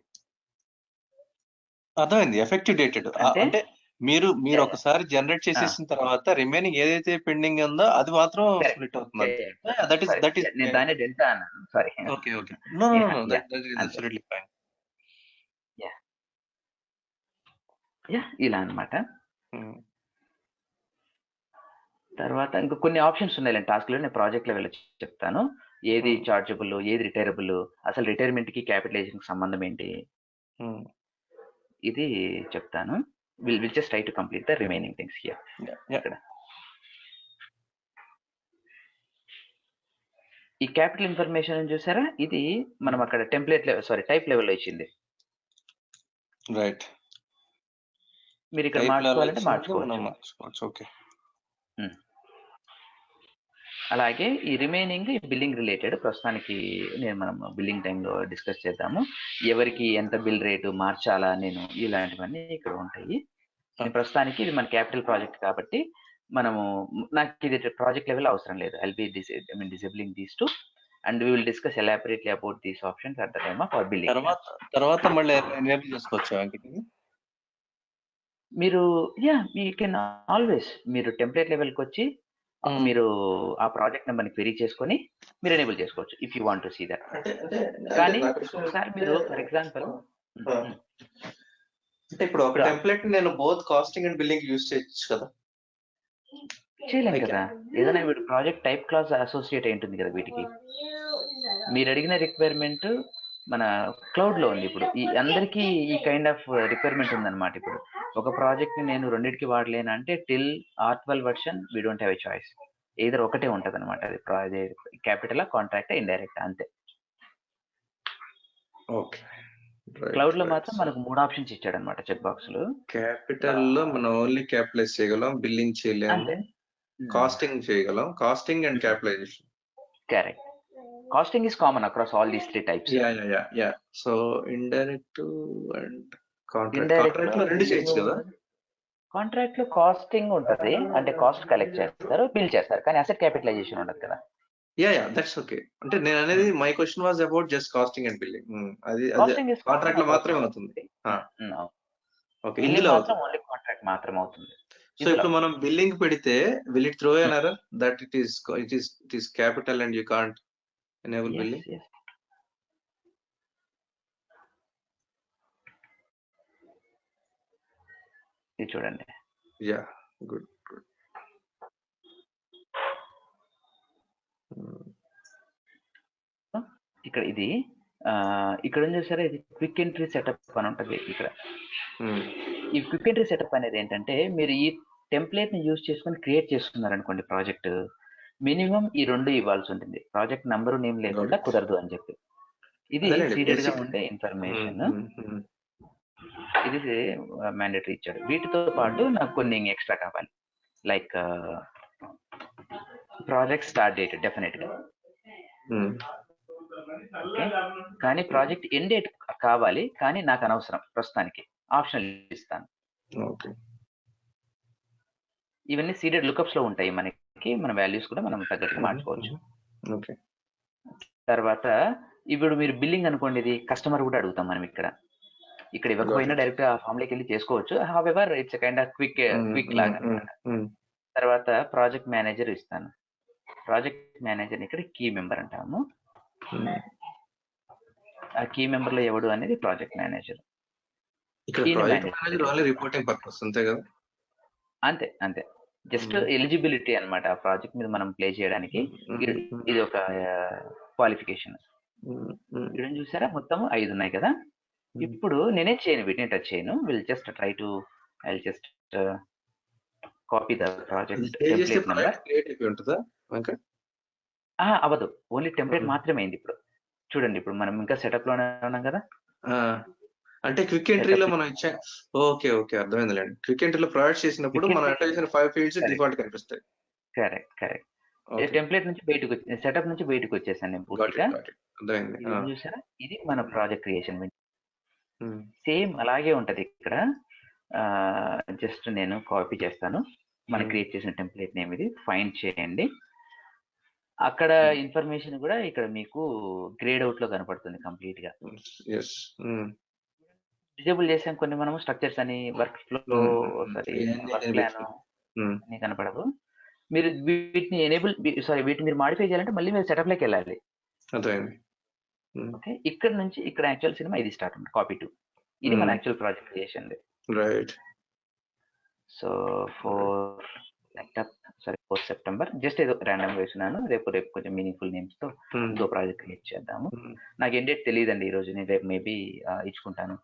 అర్థమైంది. ఎఫెక్టివ్ డేటెడ్ అంటే మీరు Yeah, ఒకసారి జనరేట్ చేసేసిన తర్వాత రిమైనింగ్ ఏదైతే పెండింగ్ ఉందో అది మాత్రం correct. స్ప్లిట్ అవుతుంది Yeah, దట్ ఈస్ sorry. నేను దాన్ని డెల్టా అన్నాను, sorry. Okay no Yeah, yeah, that is అంతే. Absolutely fine. యా ఇలా అన్నమాట. తర్వాత ఇంకా కొన్ని ఆప్షన్స్ ఉన్నాయి టాస్క్ లో, నేను ప్రాజెక్ట్ లెవెల్ చెప్తాను. ఏది చార్జబుల్, ఏది రిటైరబుల్, అసలు రిటైర్మెంట్ కి క్యాపిటలైజేషన్ కి సంబంధం ఏంటి, ఇది చెప్తాను. Will just try to complete the remaining things here. ఇక్కడ ఈ క్యాపిటల్ ఇన్ఫర్మేషన్ చూసారా, ఇది మనం అక్కడ టెంప్లెట్ లెవెల్, సారీ టైప్ లెవెల్లో ఇచ్చింది. రైట్, మీరు ఇక్కడ మార్చుకోవాలంటే మార్చుకోవచ్చు. ఓకే. అలాగే ఈ రిమైనింగ్ బిల్లింగ్ రిలేటెడ్ ప్రస్తుతానికి మనం బిల్లింగ్ టైంలో డిస్కస్ చేద్దాము. ఎవరికి ఎంత బిల్ రేటు మార్చాలా, నేను ఇలాంటివన్నీ ఇక్కడ ఉంటాయి. ప్రస్తుతానికి ఇది మన క్యాపిటల్ ప్రాజెక్ట్ కాబట్టి నాకు ఇది ప్రాజెక్ట్ లెవెల్ అవసరం లేదు. I'll be డిసేబులింగ్ these two and we will discuss elaborately about these options at the time of our billing. తర్వాత మళ్ళీ ఎనేబుల్ చేసుకోవచ్చు మీరు. యూ కెన్ ఆల్వేస్ మీరు టెంప్లెట్ లెవెల్కి వచ్చి మీరు ఆ ప్రాజెక్ట్ నెంబర్ ని క్వెరీ చేసుకొని మీరు ఎనేబుల్ చేసుకోవచ్చు if you want to see that. కానీ ఒకసారి మీరు ఫర్ ఎగ్జాంపుల్ అంటే ఇప్పుడు ఒక టెంప్లెట్ నేను both costing and billing use చేయొచ్చు కదా? చేయలేం కదా, ఏదైనా వీడు ప్రాజెక్ట్ టైప్ క్లాస్ అసోసియేట్ అయి ఉంటుంది కదా వీటికి. మీరు అడిగిన రిక్వైర్మెంట్ మన క్లౌడ్ లో ఉంది. ఇప్పుడు ఈ అందరికీ ఈ కైండ్ ఆఫ్ రిక్వైర్మెంట్ ఉందన్నమాట. ఇప్పుడు ఒక ప్రాజెక్ట్ ని నేను రెండింటికి వాడలేను అంటే till R12 version we don't have a choice, ఏదో ఒకటే ఉంటది అనమాట. అది క్యాపిటల్ కాంట్రాక్ట్ ఇండైరెక్ట్ అంతే. ఓకే, క్లౌడ్ లో మాత్రం మనకు 3 ఆప్షన్స్ ఇచ్చాడు అనమాట, చెక్ బాక్స్ లో. క్యాపిటల్ లో మనం ఓన్లీ క్యాపిటలైజ్ చేయగలం, బిల్లింగ్ చేయలేము, కాస్టింగ్ చేయగలం. Costing and capitalisation correct. Costing is common across all these 3 types. Yeah. So indirect and contract లో రెండు చేయొచ్చు కదా? కాంట్రాక్ట్ లో కాస్టింగ్ ఉంటది, అంటే కాస్ట్ కలెక్ట్ చేస్తారు, బిల్ చేస్తారు, కానీ అసెట్ క్యాపిటలైజేషన్ ఉండదు కదా. Yeah that's okay. అంటే నేను అనేది my question was about just costing and billing. అది కాంట్రాక్ట్ లో మాత్రమే అవుతుంది. ఓకే, ఇందులో ఓన్లీ కాంట్రాక్ట్ మాత్రం అవుతుంది. సో ఇప్పుడు మనం బిల్లింగ్ పెడితే will it throw an error that it is capital and you can't enable billing? ఇది చూడండి. Yeah good. ఇక్కడ ఇది ఇక్కడ ఏం చేశారా, ఇది క్విక్ ఎంట్రీ సెటప్ అని ఉంటుంది ఇక్కడ. ఈ క్విక్ ఎంట్రీ సెటప్ అనేది ఏంటంటే, మీరు ఈ టెంప్లెట్ ని యూజ్ చేసుకొని క్రియేట్ చేసుకున్నారు అనుకోండి ప్రాజెక్ట్, మినిమం ఈ 2 ఇవ్వాల్సి ఉంటుంది. ప్రాజెక్ట్ నంబరు నేమ్ లేకుండా కుదరదు అని చెప్పి. ఇది సీడెడ్ గా ఉండే ఇన్ఫర్మేషన్, ఇది మ్యాండేటరీ ఇచ్చాడు. వీటితో పాటు నాకు కొన్ని ఎక్స్ట్రా కావాలి, like project start date definite గా, ఓకే, కానీ ప్రాజెక్ట్ ఎండ్ డేట్ కావాలి, కానీ నాకు అనవసరం ప్రస్తుతానికి, ఆప్షనల్ ఇస్తాను. ఇవన్నీ సీడెడ్ లుకప్స్ లో ఉంటాయి మనకి, మన వాల్యూస్ కూడా మనం తగ్గట్టుగా మార్చుకోవచ్చు. తర్వాత ఇప్పుడు మీరు బిల్లింగ్ అనుకోండి, ఇది కస్టమర్ కూడా అడుగుతాం మనం. ఇక్కడ ఇవ్వకపోయినా డైరెక్ట్ ఆ ఫామ్ లోకి వెళ్ళి చేసుకోవచ్చు. However it's kind of quick లాగా అన్నమాట. తర్వాత ప్రాజెక్ట్ మేనేజర్ ఇస్తాను. ప్రాజెక్ట్ మేనేజర్ ఇక్కడ కీ మెంబర్ అంటాము. ఆ కీ మెంబర్ లో ఎవడు అనేది ప్రాజెక్ట్ మేనేజర్. అంతే, జస్ట్ ఎలిజిబిలిటీ అన్నమాట. ఆ ప్రాజెక్ట్ మీద మనం ప్లే చేయడానికి ఇది ఒక క్వాలిఫికేషన్. ఇక్కడ చూసారా, మొత్తం 5 ఉన్నాయి కదా. ఇప్పుడు నేనే చేయను, వీటిని టచ్ చేయను. Will just try to copy the project template number. అవ్వదు, ఓన్లీ టెంప్లెట్ మాత్రమే అయింది. ఇప్పుడు చూడండి, ఇప్పుడు మనం ఇంకా సెటప్ లోనే ఉన్నాం కదా. అంటే క్విక్ ఎంట్రీలో మనం ఇచ్చాం. ఓకే అర్థమైందిలేండి. క్విక్ ఎంట్రీలో ప్రొవైడ్ చేసినప్పుడు మనం ఎంటర్ చేసిన 5 ఫీల్డ్స్ డిఫాల్ట్ కనిపిస్తాయి. కరెక్ట్. టెంప్లెట్ నుంచి బయటకు సెటప్ నుంచి బయటకు వచ్చేసాను నేను పూర్తిగా. చూసారా, ఇది మన ప్రాజెక్ట్ క్రియేషన్. సేమ్ అలాగే ఉంటది ఇక్కడ. జస్ట్ నేను కాపీ చేస్తాను. మనం క్రియేట్ చేసిన టెంప్లెట్ నేమ్ ఇది, ఫైండ్ చేయండి. అక్కడ ఇన్ఫర్మేషన్ కూడా ఇక్కడ మీకు గ్రేడ్ అవుట్ లో కనపడుతుంది కంప్లీట్ గా. డిజేబుల్ చేసాం కొన్ని మనము స్ట్రక్చర్స్ అని work flow sorry work plan అన్ని కనపడవు. మీరు వీటిని ఎనేబుల్ వీటిని మీరు మాడిఫై చేయాలంటే మళ్ళీ మీరు సెటప్ లోకి వెళ్ళాలి. అర్థమైంది. ఓకే, ఇక్కడ నుంచి ఇక్కడ యాక్చువల్ సినిమా ఇది స్టార్ట్ ఉంది, కాపీ 2. ఇది మన actual project creation. Right. So 4 September just ఏదో ర్యాండమ్ వేసినాను. రేపు కొంచెం మీనింగ్ఫుల్ నేమ్స్ తో ఇంకో ప్రాజెక్ట్ క్రియేట్ చేద్దాము. నాకు ఏం డేట్ తెలియదండి ఈ రోజు, నేను రేపు మేబీ ఇచ్చుకుంటాను.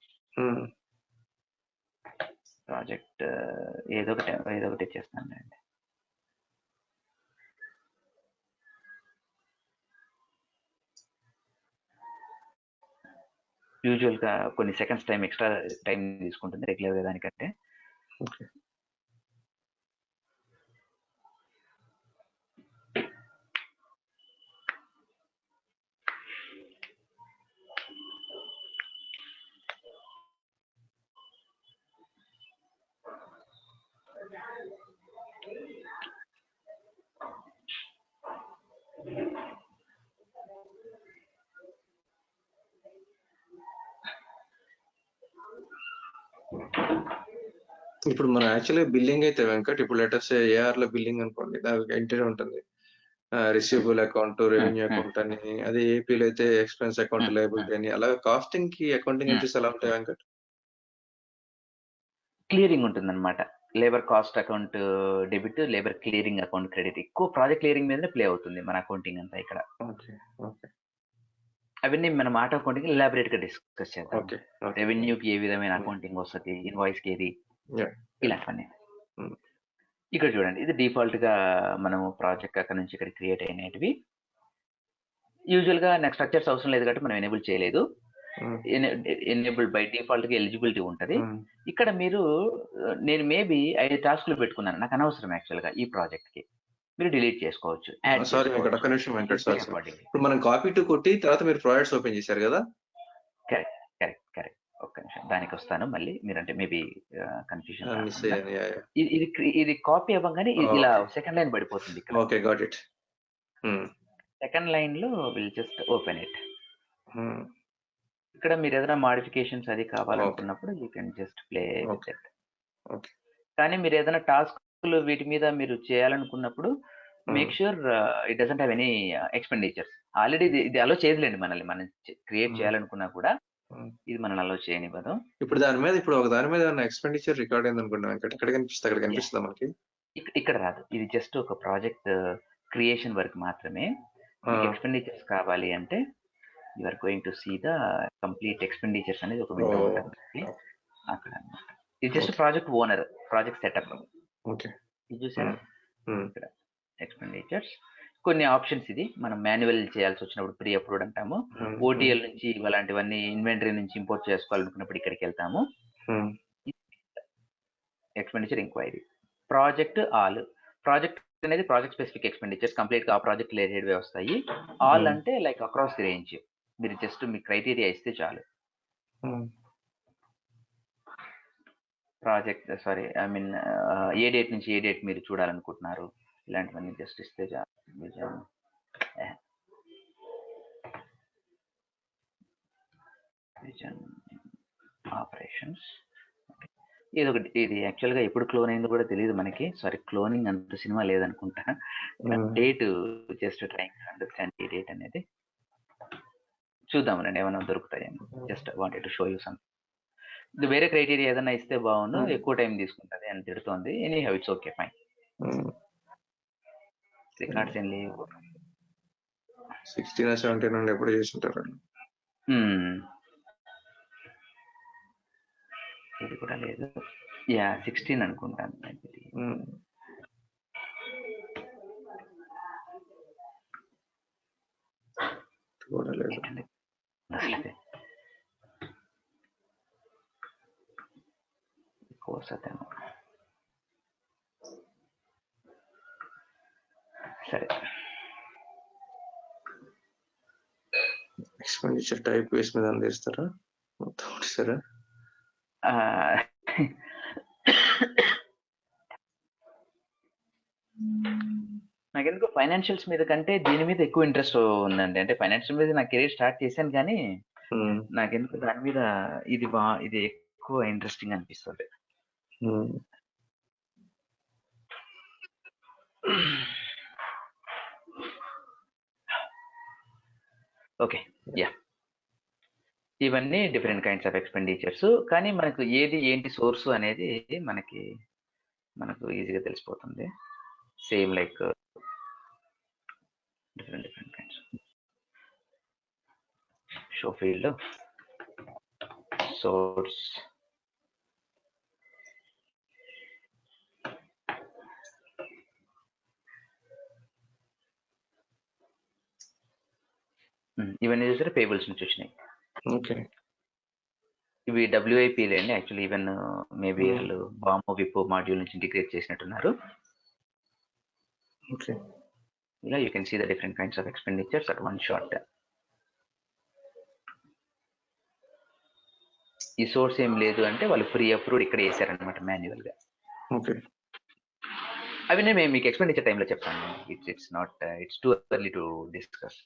ప్రాజెక్ట్ ఏదో ఒకటి చేస్తాను అండి. యూజువల్ గా కొన్ని సెకండ్స్ టైం ఎక్స్ట్రా టైం తీసుకుంటుంది రెగ్యులర్ గా దానికంటే. ఇప్పుడు మన యాక్చువల్లీ బిల్లింగ్ అయితే వెంకట్, ఇప్పుడు లెటర్స్ ఏఆర్ లో బిల్లింగ్ అనుకోండి, దానికి ఎంట్రీ ఉంటుంది, రిసీవబుల్ అకౌంట్, రెవెన్యూ అకౌంట్ అని. అదే ఏపీలో అయితే ఎక్స్పెన్స్ అకౌంట్, లయబిలిటీ అని. అలా కాస్టింగ్ కి అకౌంటింగ్ ఎంట్రీస్ ఎలా ఉంటాయి వెంకట్? క్లియరింగ్ ఉంటుంది అనమాట. Labour cost account debit, labour clearing account credit. ఎక్కువ ప్రాజెక్ట్ క్లియరింగ్ మీదనే ప్లే అవుతుంది మన అకౌంటింగ్ అంతా ఇక్కడ. అవన్నీ మనం ఆటో అకౌంటింగ్ ఎలాబరేట్ గా డిస్కస్ చేద్దాం. రెవెన్యూకి ఏ విధమైన అకౌంటింగ్ వస్తుంది, ఇన్వాయిస్ కి ఏది, ఇలాంటివన్నీ. ఇక్కడ చూడండి, ఇది డిఫాల్ట్ గా మనము ప్రాజెక్ట్ అక్కడ నుంచి ఇక్కడ క్రియేట్ అయినవి. యూజువల్ గా నాకు స్ట్రక్చర్స్ అవసరం లేదు కాబట్టి మనం ఎనేబుల్ చేయలేదు. ఎనేబుల్ బై డిఫాల్ట్ గా ఎలిజిబిలిటీ ఉంటది. ఇక్కడ మీరు నేను మేబీ 5 టాస్క్లు పెట్టుకున్నాను, నాకు అనవసరం యాక్చువల్ గా ఈ ప్రాజెక్ట్ కి. మీరు డిలీట్ చేసుకోవచ్చు. సారీ వెంకట్, ఒక్క నిమిషం వెంకట్. ఇప్పుడు మనం కాపీ 2 కొట్టి తర్వాత మీరు ప్రాజెక్ట్స్ ఓపెన్ చేశారు కదా? కరెక్ట్. ఒక్క నిమిషం దానికి వస్తాను మళ్ళీ. మీరంటే మేబీ కన్ఫ్యూజన్. ఇది కాపీ అవ్వగానే ఇలా సెకండ్ లైన్ పడిపోతుంది. Okay, got it. Second line లో విల్ జస్ట్ ఓపెన్ ఇట్. ఇక్కడ మీరు ఏదైనా మాడిఫికేషన్స్ అది కావాలనుకున్నప్పుడు you can just play with it. కానీ మీరు ఏదైనా టాస్క్లు వీటి మీద మీరు చేయాలనుకున్నప్పుడు make sure it doesn't have any expenditures. Already ఇది అలో చేయదులేండి మనల్ని. మనం క్రియేట్ చేయాలనుకున్నా కూడా ఇది మనల్ని అలో చేయనివ్వదు. ఇప్పుడు దాని మీద ఒక దాని మీద ఎక్స్పెండిచర్ రికార్డ్ అయింది అనుకున్నాం, ఎక్కడ కనిపిస్తుంది? అక్కడ కనిపిస్తుందా మనకి? ఇక్కడ రాదు. ఇది జస్ట్ ఒక ప్రాజెక్ట్ క్రియేషన్ వరకు మాత్రమే. ఎక్స్పెండిచర్స్ కావాలి అంటే you are going to see the complete expenditures అనేది ఒక విండో ఉంటుంది అక్కడ అన్నమాట. ఇది just project owner, project setup. ఇది చూసారా, ఇక్కడ ఎక్స్పెండిచర్స్ కొన్ని ఆప్షన్స్. ఇది మనం మాన్యువల్ చేయాల్సి వచ్చినప్పుడు ప్రీ అప్రూవ్డ్ అంటాము. ఓటీఎల్ నుంచి ఇలాంటివన్నీ ఇన్వెంటరీ నుంచి ఇంపోర్ట్ చేసుకోవాలనుకున్నప్పుడు ఇక్కడికి వెళ్తాము. Expenditure enquiry, project all. Project అనేది ప్రాజెక్ట్ స్పెసిఫిక్ ఎక్స్పెండిచర్స్ కంప్లీట్ గా ఆ ప్రాజెక్ట్ రిలేటెడ్ వస్తాయి. ఆల్ అంటే లైక్ అక్రాస్ ది రేంజ్. మీరు జస్ట్ మీ క్రైటీరియా ఇస్తే చాలు. ప్రాజెక్ట్ ఏ డేట్ నుంచి ఏ డేట్ మీరు చూడాలనుకుంటున్నారు, ఇలాంటివన్నీ జస్ట్ ఇస్తే చాలు. ఆపరేషన్స్ ఇది ఒకటి. ఇది యాక్చువల్ గా ఎప్పుడు క్లోన్ అయిందో కూడా తెలియదు మనకి. సారీ, క్లోనింగ్ అంత సినిమా లేదనుకుంటా. Date just trying to understand ఈ డేట్ అనేది. చూద్దామండి ఏమైనా దొరుకుతాయేమో. Just wanted to show you some. ఇది వేరే క్రైటీరియా ఏదైనా ఇస్తే బాగుండు, ఎక్కువ టైం తీసుకుంటుంది అని తిడుతోంది. Anyhow it's okay, fine. Records ఏం లేవు. 16 or 17 నుండి ఎప్పుడు చేస్తుంటారు? ఇది కూడా లేదు. 16 అనుకుంటాను. సరే, ఎక్స్పెండిచర్ టైప్ వేస్ మీద అందిస్తారా మొత్తం సరే? నాకెందుకు ఫైనాన్షియల్స్ మీద కంటే దీని మీద ఎక్కువ ఇంట్రెస్ట్ ఉందండి. అంటే ఫైనాన్షియల్ మీద నా కెరీర్ స్టార్ట్ చేశాను కానీ నాకెందుకు దాని మీద ఇది ఎక్కువ ఇంట్రెస్టింగ్ అనిపిస్తుంది. ఓకే, యా, ఇవన్నీ డిఫరెంట్ కైండ్స్ ఆఫ్ ఎక్స్పెండిచర్స్. కానీ మనకు ఏది ఏంటి సోర్స్ అనేది మనకు ఈజీగా తెలిసిపోతుంది. Same like different kinds. Show field, source, ఇవన్నీ చూసారా పేబుల్స్ నుంచి వచ్చినాయి. ఓకే, ఇవి WIP లేండి. యాక్చువల్లీ ఈవెన్ మేబీ వాళ్ళు బామో విపో మాడ్యూల్ నుంచి ఇంటిగ్రేట్ చేసినట్టున్నారు. ఓకే, ఇలా you can see the different kinds of expenditures at one shot. ఈ సోర్స్ ఏం లేదు అంటే వాళ్ళు ప్రీ అప్రూవ్డ్ ఇక్కడ వేసారనమాట మాన్యువల్ గా. ఓకే, అవి నేను మీకు ఎక్స్పెండిచర్ టైంలో చెప్తాను. It's too early to discuss.